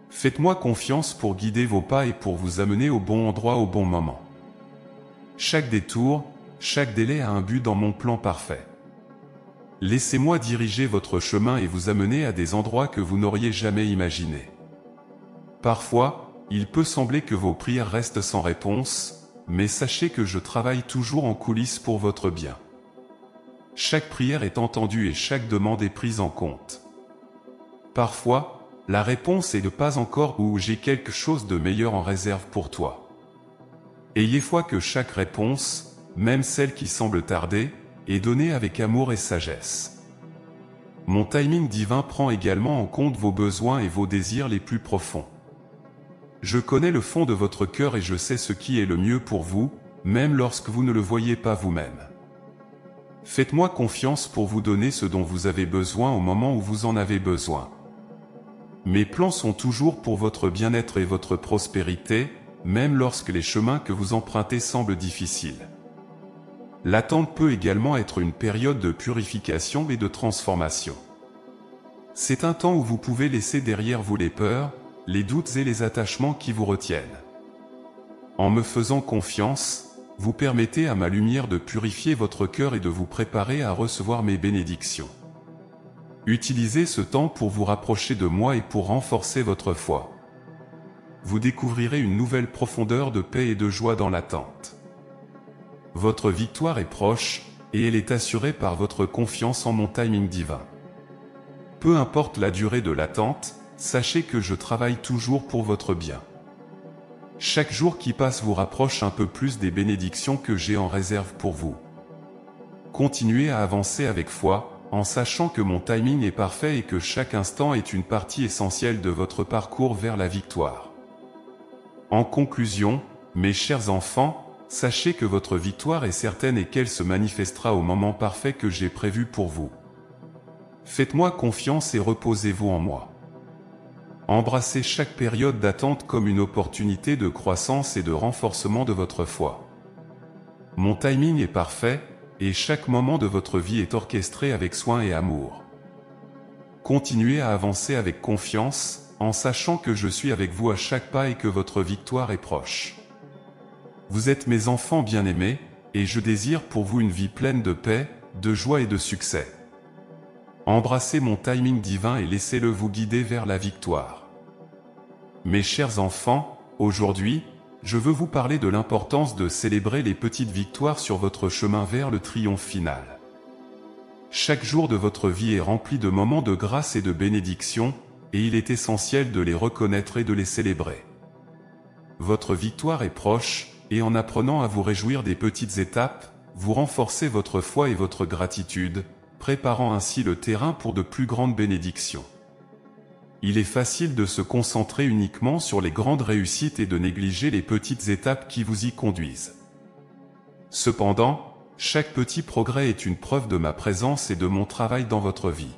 Faites-moi confiance pour guider vos pas et pour vous amener au bon endroit au bon moment. Chaque détour, chaque délai a un but dans mon plan parfait. Laissez-moi diriger votre chemin et vous amener à des endroits que vous n'auriez jamais imaginés. Parfois, il peut sembler que vos prières restent sans réponse, mais sachez que je travaille toujours en coulisses pour votre bien. Chaque prière est entendue et chaque demande est prise en compte. Parfois, la réponse est de pas encore ou j'ai quelque chose de meilleur en réserve pour toi. Ayez foi que chaque réponse, même celle qui semble tarder, est donnée avec amour et sagesse. Mon timing divin prend également en compte vos besoins et vos désirs les plus profonds. Je connais le fond de votre cœur et je sais ce qui est le mieux pour vous, même lorsque vous ne le voyez pas vous-même. Faites-moi confiance pour vous donner ce dont vous avez besoin au moment où vous en avez besoin. Mes plans sont toujours pour votre bien-être et votre prospérité, même lorsque les chemins que vous empruntez semblent difficiles. L'attente peut également être une période de purification et de transformation. C'est un temps où vous pouvez laisser derrière vous les peurs, les doutes et les attachements qui vous retiennent. En me faisant confiance, vous permettez à ma lumière de purifier votre cœur et de vous préparer à recevoir mes bénédictions. Utilisez ce temps pour vous rapprocher de moi et pour renforcer votre foi. Vous découvrirez une nouvelle profondeur de paix et de joie dans l'attente. Votre victoire est proche, et elle est assurée par votre confiance en mon timing divin. Peu importe la durée de l'attente, sachez que je travaille toujours pour votre bien. Chaque jour qui passe vous rapproche un peu plus des bénédictions que j'ai en réserve pour vous. Continuez à avancer avec foi, en sachant que mon timing est parfait et que chaque instant est une partie essentielle de votre parcours vers la victoire. En conclusion, mes chers enfants, sachez que votre victoire est certaine et qu'elle se manifestera au moment parfait que j'ai prévu pour vous. Faites-moi confiance et reposez-vous en moi. Embrassez chaque période d'attente comme une opportunité de croissance et de renforcement de votre foi. Mon timing est parfait, et chaque moment de votre vie est orchestré avec soin et amour. Continuez à avancer avec confiance, en sachant que je suis avec vous à chaque pas et que votre victoire est proche. Vous êtes mes enfants bien-aimés, et je désire pour vous une vie pleine de paix, de joie et de succès. Embrassez mon timing divin et laissez-le vous guider vers la victoire. Mes chers enfants, aujourd'hui, je veux vous parler de l'importance de célébrer les petites victoires sur votre chemin vers le triomphe final. Chaque jour de votre vie est rempli de moments de grâce et de bénédiction, et il est essentiel de les reconnaître et de les célébrer. Votre victoire est proche, et en apprenant à vous réjouir des petites étapes, vous renforcez votre foi et votre gratitude, préparant ainsi le terrain pour de plus grandes bénédictions. Il est facile de se concentrer uniquement sur les grandes réussites et de négliger les petites étapes qui vous y conduisent. Cependant, chaque petit progrès est une preuve de ma présence et de mon travail dans votre vie.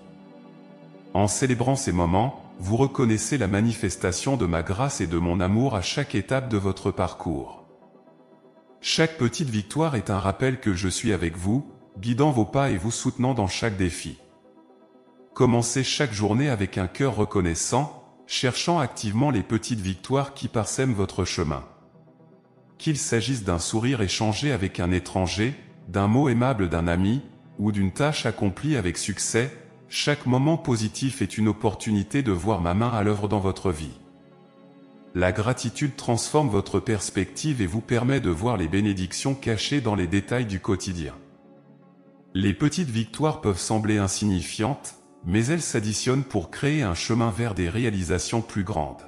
En célébrant ces moments, vous reconnaissez la manifestation de ma grâce et de mon amour à chaque étape de votre parcours. Chaque petite victoire est un rappel que je suis avec vous, guidant vos pas et vous soutenant dans chaque défi. Commencez chaque journée avec un cœur reconnaissant, cherchant activement les petites victoires qui parsèment votre chemin. Qu'il s'agisse d'un sourire échangé avec un étranger, d'un mot aimable d'un ami, ou d'une tâche accomplie avec succès, chaque moment positif est une opportunité de voir ma main à l'œuvre dans votre vie. La gratitude transforme votre perspective et vous permet de voir les bénédictions cachées dans les détails du quotidien. Les petites victoires peuvent sembler insignifiantes, mais elles s'additionnent pour créer un chemin vers des réalisations plus grandes.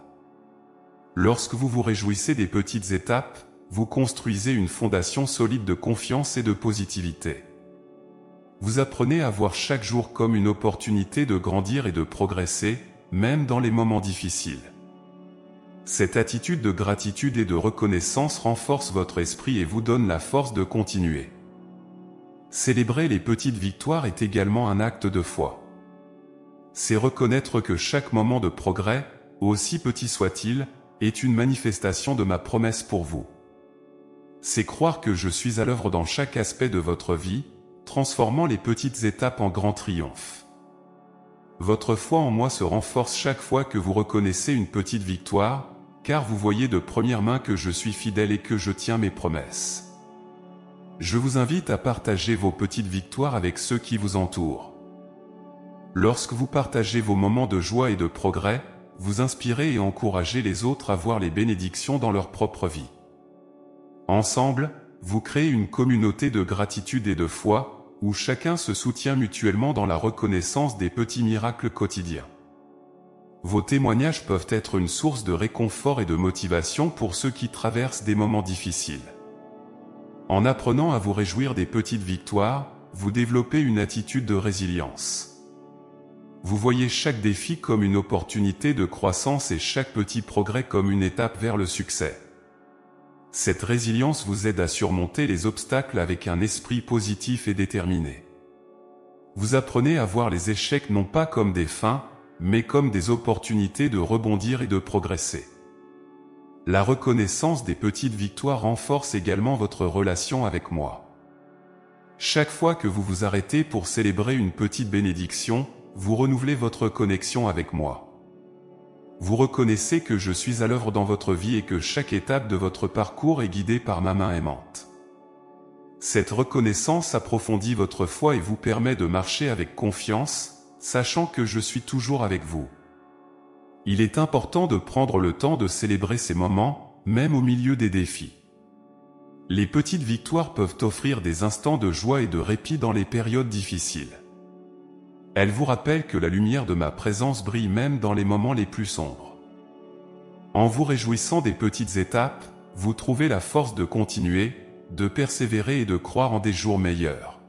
Lorsque vous vous réjouissez des petites étapes, vous construisez une fondation solide de confiance et de positivité. Vous apprenez à voir chaque jour comme une opportunité de grandir et de progresser, même dans les moments difficiles. Cette attitude de gratitude et de reconnaissance renforce votre esprit et vous donne la force de continuer. Célébrer les petites victoires est également un acte de foi. C'est reconnaître que chaque moment de progrès, aussi petit soit-il, est une manifestation de ma promesse pour vous. C'est croire que je suis à l'œuvre dans chaque aspect de votre vie, transformant les petites étapes en grands triomphes. Votre foi en moi se renforce chaque fois que vous reconnaissez une petite victoire, car vous voyez de première main que je suis fidèle et que je tiens mes promesses. Je vous invite à partager vos petites victoires avec ceux qui vous entourent. Lorsque vous partagez vos moments de joie et de progrès, vous inspirez et encouragez les autres à voir les bénédictions dans leur propre vie. Ensemble, vous créez une communauté de gratitude et de foi, où chacun se soutient mutuellement dans la reconnaissance des petits miracles quotidiens. Vos témoignages peuvent être une source de réconfort et de motivation pour ceux qui traversent des moments difficiles. En apprenant à vous réjouir des petites victoires, vous développez une attitude de résilience. Vous voyez chaque défi comme une opportunité de croissance et chaque petit progrès comme une étape vers le succès. Cette résilience vous aide à surmonter les obstacles avec un esprit positif et déterminé. Vous apprenez à voir les échecs non pas comme des fins, mais comme des opportunités de rebondir et de progresser. La reconnaissance des petites victoires renforce également votre relation avec moi. Chaque fois que vous vous arrêtez pour célébrer une petite bénédiction, vous renouvelez votre connexion avec moi. Vous reconnaissez que je suis à l'œuvre dans votre vie et que chaque étape de votre parcours est guidée par ma main aimante. Cette reconnaissance approfondit votre foi et vous permet de marcher avec confiance, sachant que je suis toujours avec vous. Il est important de prendre le temps de célébrer ces moments, même au milieu des défis. Les petites victoires peuvent offrir des instants de joie et de répit dans les périodes difficiles. Elles vous rappellent que la lumière de ma présence brille même dans les moments les plus sombres. En vous réjouissant des petites étapes, vous trouvez la force de continuer, de persévérer et de croire en des jours meilleurs.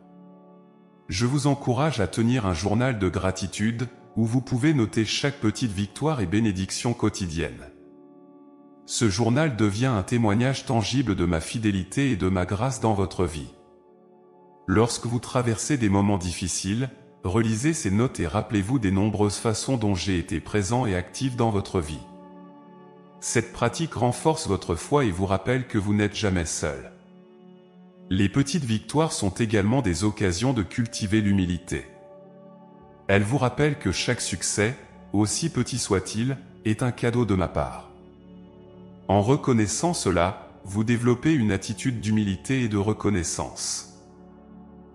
Je vous encourage à tenir un journal de gratitude, où vous pouvez noter chaque petite victoire et bénédiction quotidienne. Ce journal devient un témoignage tangible de ma fidélité et de ma grâce dans votre vie. Lorsque vous traversez des moments difficiles, relisez ces notes et rappelez-vous des nombreuses façons dont j'ai été présent et actif dans votre vie. Cette pratique renforce votre foi et vous rappelle que vous n'êtes jamais seul. Les petites victoires sont également des occasions de cultiver l'humilité. Elles vous rappellent que chaque succès, aussi petit soit-il, est un cadeau de ma part. En reconnaissant cela, vous développez une attitude d'humilité et de reconnaissance.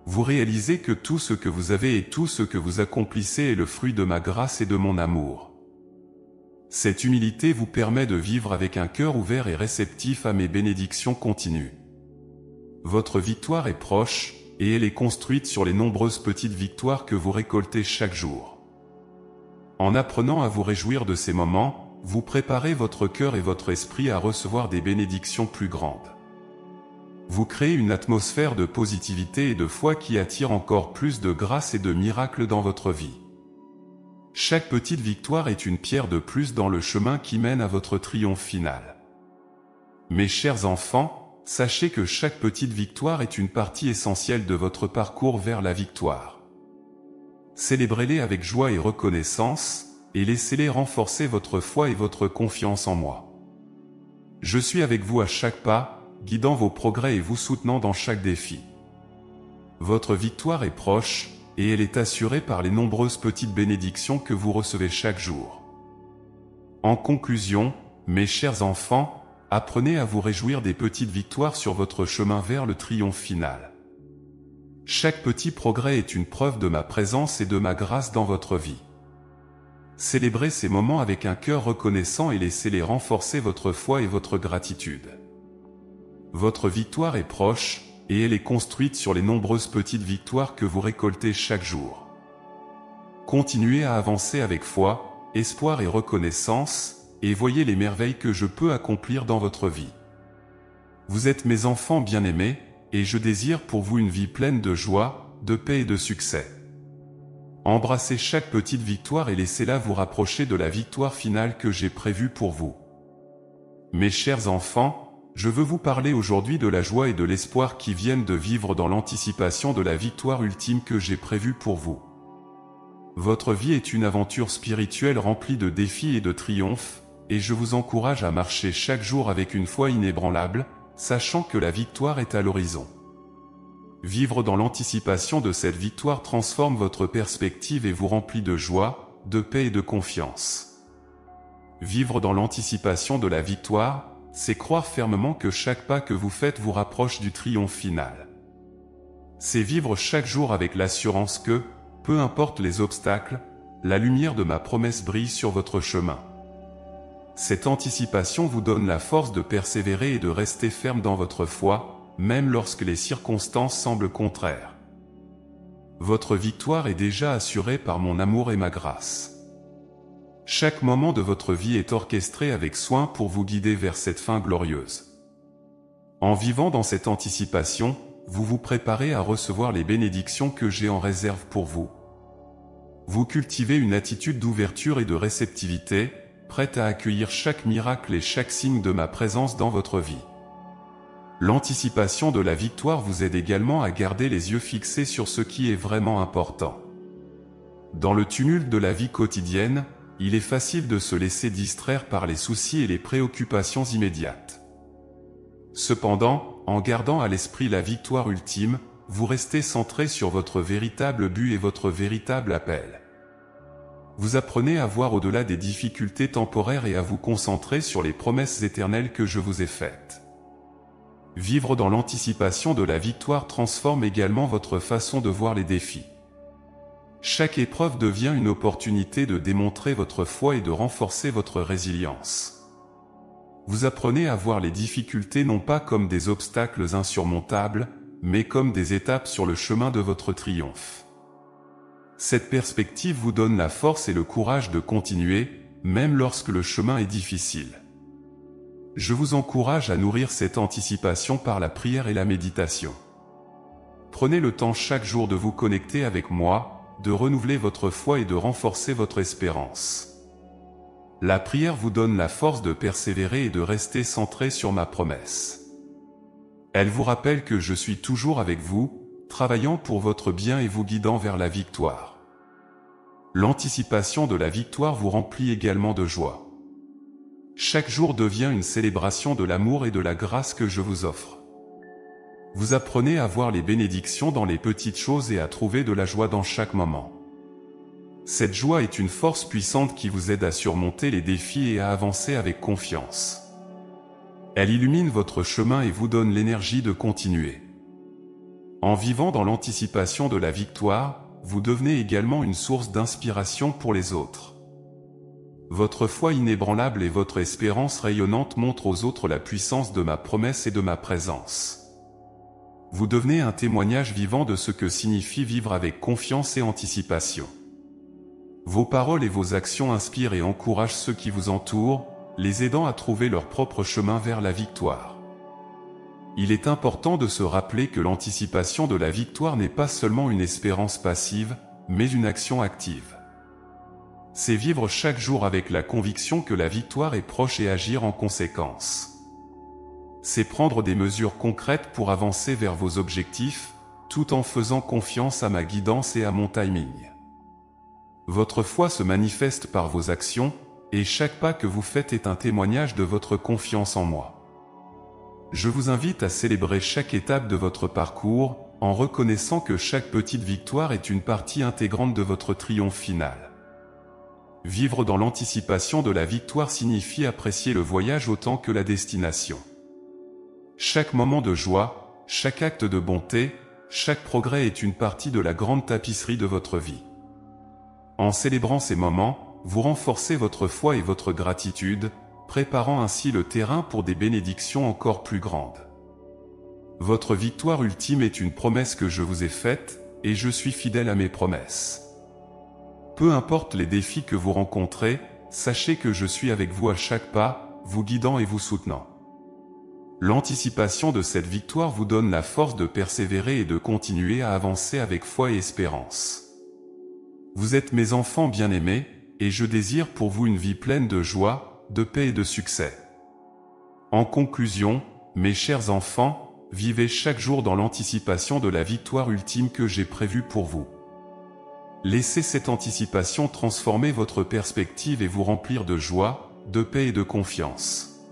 Vous réalisez que tout ce que vous avez et tout ce que vous accomplissez est le fruit de ma grâce et de mon amour. Cette humilité vous permet de vivre avec un cœur ouvert et réceptif à mes bénédictions continues. Votre victoire est proche, et elle est construite sur les nombreuses petites victoires que vous récoltez chaque jour. En apprenant à vous réjouir de ces moments, vous préparez votre cœur et votre esprit à recevoir des bénédictions plus grandes. Vous créez une atmosphère de positivité et de foi qui attire encore plus de grâce et de miracles dans votre vie. Chaque petite victoire est une pierre de plus dans le chemin qui mène à votre triomphe final. Mes chers enfants, sachez que chaque petite victoire est une partie essentielle de votre parcours vers la victoire. Célébrez-les avec joie et reconnaissance, et laissez-les renforcer votre foi et votre confiance en moi. Je suis avec vous à chaque pas, guidant vos progrès et vous soutenant dans chaque défi. Votre victoire est proche, et elle est assurée par les nombreuses petites bénédictions que vous recevez chaque jour. En conclusion, mes chers enfants, apprenez à vous réjouir des petites victoires sur votre chemin vers le triomphe final. Chaque petit progrès est une preuve de ma présence et de ma grâce dans votre vie. Célébrez ces moments avec un cœur reconnaissant et laissez-les renforcer votre foi et votre gratitude. Votre victoire est proche, et elle est construite sur les nombreuses petites victoires que vous récoltez chaque jour. Continuez à avancer avec foi, espoir et reconnaissance, et voyez les merveilles que je peux accomplir dans votre vie. Vous êtes mes enfants bien-aimés, et je désire pour vous une vie pleine de joie, de paix et de succès. Embrassez chaque petite victoire et laissez-la vous rapprocher de la victoire finale que j'ai prévue pour vous. Mes chers enfants, je veux vous parler aujourd'hui de la joie et de l'espoir qui viennent de vivre dans l'anticipation de la victoire ultime que j'ai prévue pour vous. Votre vie est une aventure spirituelle remplie de défis et de triomphes, et je vous encourage à marcher chaque jour avec une foi inébranlable, sachant que la victoire est à l'horizon. Vivre dans l'anticipation de cette victoire transforme votre perspective et vous remplit de joie, de paix et de confiance. Vivre dans l'anticipation de la victoire, c'est croire fermement que chaque pas que vous faites vous rapproche du triomphe final. C'est vivre chaque jour avec l'assurance que, peu importe les obstacles, la lumière de ma promesse brille sur votre chemin. Cette anticipation vous donne la force de persévérer et de rester ferme dans votre foi, même lorsque les circonstances semblent contraires. Votre victoire est déjà assurée par mon amour et ma grâce. Chaque moment de votre vie est orchestré avec soin pour vous guider vers cette fin glorieuse. En vivant dans cette anticipation, vous vous préparez à recevoir les bénédictions que j'ai en réserve pour vous. Vous cultivez une attitude d'ouverture et de réceptivité, prête à accueillir chaque miracle et chaque signe de ma présence dans votre vie. L'anticipation de la victoire vous aide également à garder les yeux fixés sur ce qui est vraiment important. Dans le tumulte de la vie quotidienne, il est facile de se laisser distraire par les soucis et les préoccupations immédiates. Cependant, en gardant à l'esprit la victoire ultime, vous restez centré sur votre véritable but et votre véritable appel. Vous apprenez à voir au-delà des difficultés temporaires et à vous concentrer sur les promesses éternelles que je vous ai faites. Vivre dans l'anticipation de la victoire transforme également votre façon de voir les défis. Chaque épreuve devient une opportunité de démontrer votre foi et de renforcer votre résilience. Vous apprenez à voir les difficultés non pas comme des obstacles insurmontables, mais comme des étapes sur le chemin de votre triomphe. Cette perspective vous donne la force et le courage de continuer, même lorsque le chemin est difficile. Je vous encourage à nourrir cette anticipation par la prière et la méditation. Prenez le temps chaque jour de vous connecter avec moi, de renouveler votre foi et de renforcer votre espérance. La prière vous donne la force de persévérer et de rester centré sur ma promesse. Elle vous rappelle que je suis toujours avec vous, travaillant pour votre bien et vous guidant vers la victoire. L'anticipation de la victoire vous remplit également de joie. Chaque jour devient une célébration de l'amour et de la grâce que je vous offre. Vous apprenez à voir les bénédictions dans les petites choses et à trouver de la joie dans chaque moment. Cette joie est une force puissante qui vous aide à surmonter les défis et à avancer avec confiance. Elle illumine votre chemin et vous donne l'énergie de continuer. En vivant dans l'anticipation de la victoire, vous devenez également une source d'inspiration pour les autres. Votre foi inébranlable et votre espérance rayonnante montrent aux autres la puissance de ma promesse et de ma présence. Vous devenez un témoignage vivant de ce que signifie vivre avec confiance et anticipation. Vos paroles et vos actions inspirent et encouragent ceux qui vous entourent, les aidant à trouver leur propre chemin vers la victoire. Il est important de se rappeler que l'anticipation de la victoire n'est pas seulement une espérance passive, mais une action active. C'est vivre chaque jour avec la conviction que la victoire est proche et agir en conséquence. C'est prendre des mesures concrètes pour avancer vers vos objectifs, tout en faisant confiance à ma guidance et à mon timing. Votre foi se manifeste par vos actions, et chaque pas que vous faites est un témoignage de votre confiance en moi. Je vous invite à célébrer chaque étape de votre parcours, en reconnaissant que chaque petite victoire est une partie intégrante de votre triomphe final. Vivre dans l'anticipation de la victoire signifie apprécier le voyage autant que la destination. Chaque moment de joie, chaque acte de bonté, chaque progrès est une partie de la grande tapisserie de votre vie. En célébrant ces moments, vous renforcez votre foi et votre gratitude, préparant ainsi le terrain pour des bénédictions encore plus grandes. Votre victoire ultime est une promesse que je vous ai faite, et je suis fidèle à mes promesses. Peu importe les défis que vous rencontrez, sachez que je suis avec vous à chaque pas, vous guidant et vous soutenant. L'anticipation de cette victoire vous donne la force de persévérer et de continuer à avancer avec foi et espérance. Vous êtes mes enfants bien-aimés, et je désire pour vous une vie pleine de joie, de paix et de succès. En conclusion, mes chers enfants, vivez chaque jour dans l'anticipation de la victoire ultime que j'ai prévue pour vous. Laissez cette anticipation transformer votre perspective et vous remplir de joie, de paix et de confiance.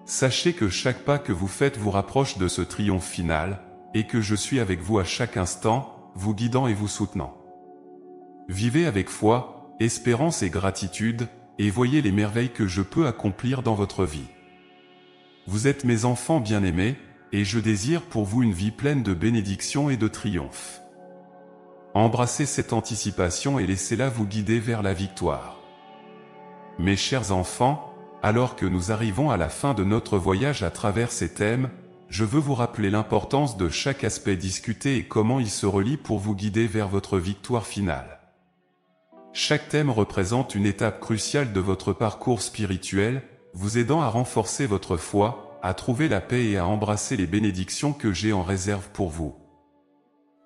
Sachez que chaque pas que vous faites vous rapproche de ce triomphe final, et que je suis avec vous à chaque instant, vous guidant et vous soutenant. Vivez avec foi, espérance et gratitude, et voyez les merveilles que je peux accomplir dans votre vie. Vous êtes mes enfants bien-aimés, et je désire pour vous une vie pleine de bénédictions et de triomphe. Embrassez cette anticipation et laissez-la vous guider vers la victoire. Mes chers enfants, alors que nous arrivons à la fin de notre voyage à travers ces thèmes, je veux vous rappeler l'importance de chaque aspect discuté et comment il se relie pour vous guider vers votre victoire finale. Chaque thème représente une étape cruciale de votre parcours spirituel, vous aidant à renforcer votre foi, à trouver la paix et à embrasser les bénédictions que j'ai en réserve pour vous.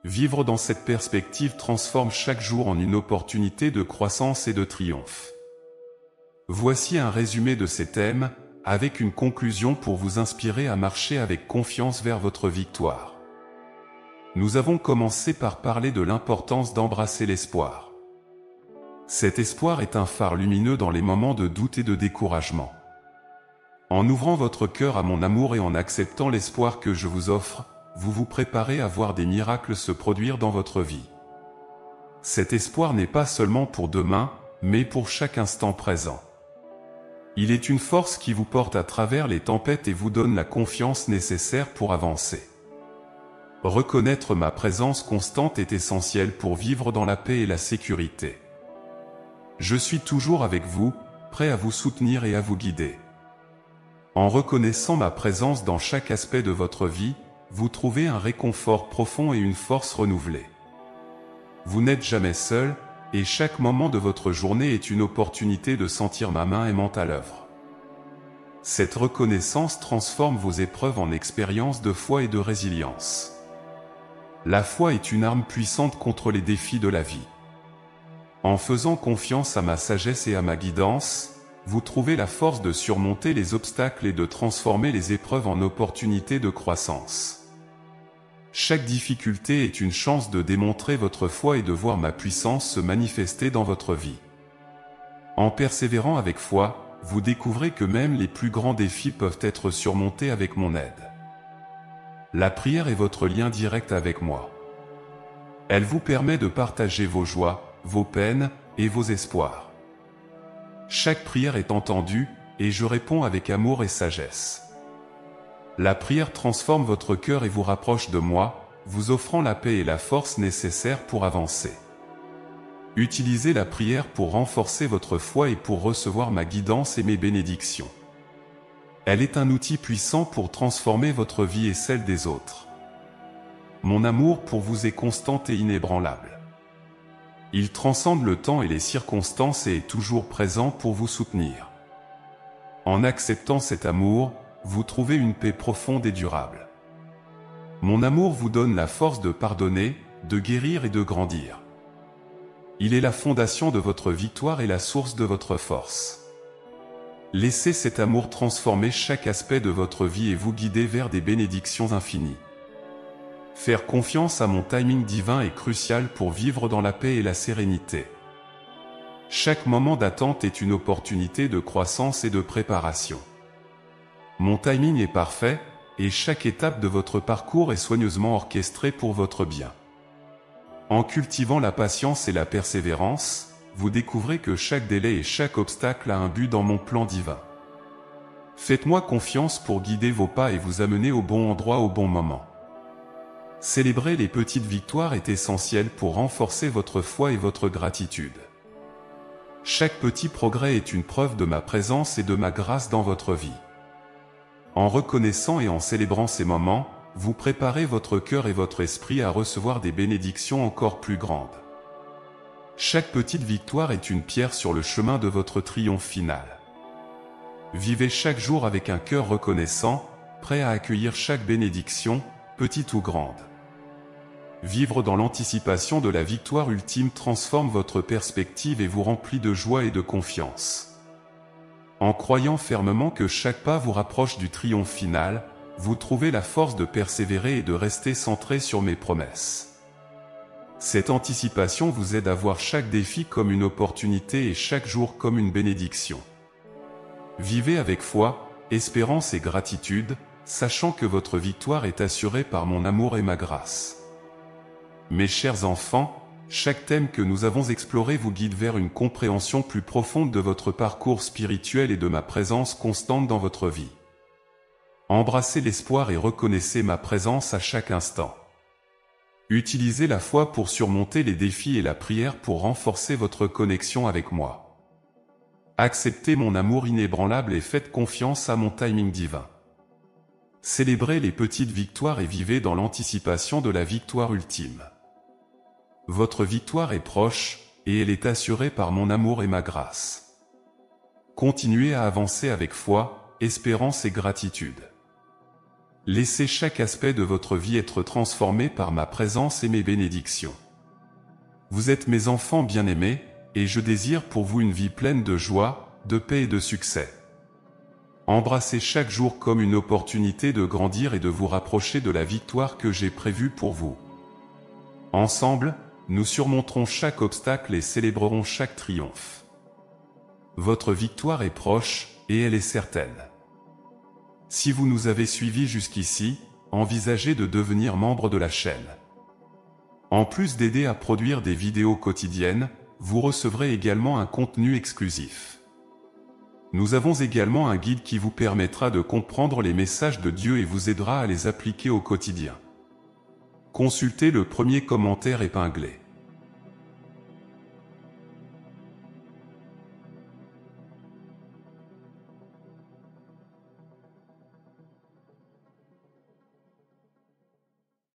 Vivre dans cette perspective transforme chaque jour en une opportunité de croissance et de triomphe. Voici un résumé de ces thèmes, avec une conclusion pour vous inspirer à marcher avec confiance vers votre victoire. Nous avons commencé par parler de l'importance d'embrasser l'espoir. Cet espoir est un phare lumineux dans les moments de doute et de découragement. En ouvrant votre cœur à mon amour et en acceptant l'espoir que je vous offre, vous vous préparez à voir des miracles se produire dans votre vie. Cet espoir n'est pas seulement pour demain, mais pour chaque instant présent. Il est une force qui vous porte à travers les tempêtes et vous donne la confiance nécessaire pour avancer. Reconnaître ma présence constante est essentiel pour vivre dans la paix et la sécurité. Je suis toujours avec vous, prêt à vous soutenir et à vous guider. En reconnaissant ma présence dans chaque aspect de votre vie, vous trouvez un réconfort profond et une force renouvelée. Vous n'êtes jamais seul, et chaque moment de votre journée est une opportunité de sentir ma main aimante à l'œuvre. Cette reconnaissance transforme vos épreuves en expériences de foi et de résilience. La foi est une arme puissante contre les défis de la vie. En faisant confiance à ma sagesse et à ma guidance, vous trouvez la force de surmonter les obstacles et de transformer les épreuves en opportunités de croissance. Chaque difficulté est une chance de démontrer votre foi et de voir ma puissance se manifester dans votre vie. En persévérant avec foi, vous découvrez que même les plus grands défis peuvent être surmontés avec mon aide. La prière est votre lien direct avec moi. Elle vous permet de partager vos joies, vos peines et vos espoirs. Chaque prière est entendue, et je réponds avec amour et sagesse. La prière transforme votre cœur et vous rapproche de moi, vous offrant la paix et la force nécessaires pour avancer. Utilisez la prière pour renforcer votre foi et pour recevoir ma guidance et mes bénédictions. Elle est un outil puissant pour transformer votre vie et celle des autres. Mon amour pour vous est constant et inébranlable. Il transcende le temps et les circonstances et est toujours présent pour vous soutenir. En acceptant cet amour, vous trouvez une paix profonde et durable. Mon amour vous donne la force de pardonner, de guérir et de grandir. Il est la fondation de votre victoire et la source de votre force. Laissez cet amour transformer chaque aspect de votre vie et vous guider vers des bénédictions infinies. Faire confiance à mon timing divin est crucial pour vivre dans la paix et la sérénité. Chaque moment d'attente est une opportunité de croissance et de préparation. Mon timing est parfait, et chaque étape de votre parcours est soigneusement orchestrée pour votre bien. En cultivant la patience et la persévérance, vous découvrez que chaque délai et chaque obstacle a un but dans mon plan divin. Faites-moi confiance pour guider vos pas et vous amener au bon endroit au bon moment. Célébrer les petites victoires est essentiel pour renforcer votre foi et votre gratitude. Chaque petit progrès est une preuve de ma présence et de ma grâce dans votre vie. En reconnaissant et en célébrant ces moments, vous préparez votre cœur et votre esprit à recevoir des bénédictions encore plus grandes. Chaque petite victoire est une pierre sur le chemin de votre triomphe final. Vivez chaque jour avec un cœur reconnaissant, prêt à accueillir chaque bénédiction, petite ou grande. Vivre dans l'anticipation de la victoire ultime transforme votre perspective et vous remplit de joie et de confiance. En croyant fermement que chaque pas vous rapproche du triomphe final, vous trouvez la force de persévérer et de rester centré sur mes promesses. Cette anticipation vous aide à voir chaque défi comme une opportunité et chaque jour comme une bénédiction. Vivez avec foi, espérance et gratitude, sachant que votre victoire est assurée par mon amour et ma grâce. Mes chers enfants, chaque thème que nous avons exploré vous guide vers une compréhension plus profonde de votre parcours spirituel et de ma présence constante dans votre vie. Embrassez l'espoir et reconnaissez ma présence à chaque instant. Utilisez la foi pour surmonter les défis et la prière pour renforcer votre connexion avec moi. Acceptez mon amour inébranlable et faites confiance à mon timing divin. Célébrez les petites victoires et vivez dans l'anticipation de la victoire ultime. Votre victoire est proche, et elle est assurée par mon amour et ma grâce. Continuez à avancer avec foi, espérance et gratitude. Laissez chaque aspect de votre vie être transformé par ma présence et mes bénédictions. Vous êtes mes enfants bien-aimés, et je désire pour vous une vie pleine de joie, de paix et de succès. Embrassez chaque jour comme une opportunité de grandir et de vous rapprocher de la victoire que j'ai prévue pour vous. Ensemble, nous surmonterons chaque obstacle et célébrerons chaque triomphe. Votre victoire est proche, et elle est certaine. Si vous nous avez suivis jusqu'ici, envisagez de devenir membre de la chaîne. En plus d'aider à produire des vidéos quotidiennes, vous recevrez également un contenu exclusif. Nous avons également un guide qui vous permettra de comprendre les messages de Dieu et vous aidera à les appliquer au quotidien. Consultez le premier commentaire épinglé.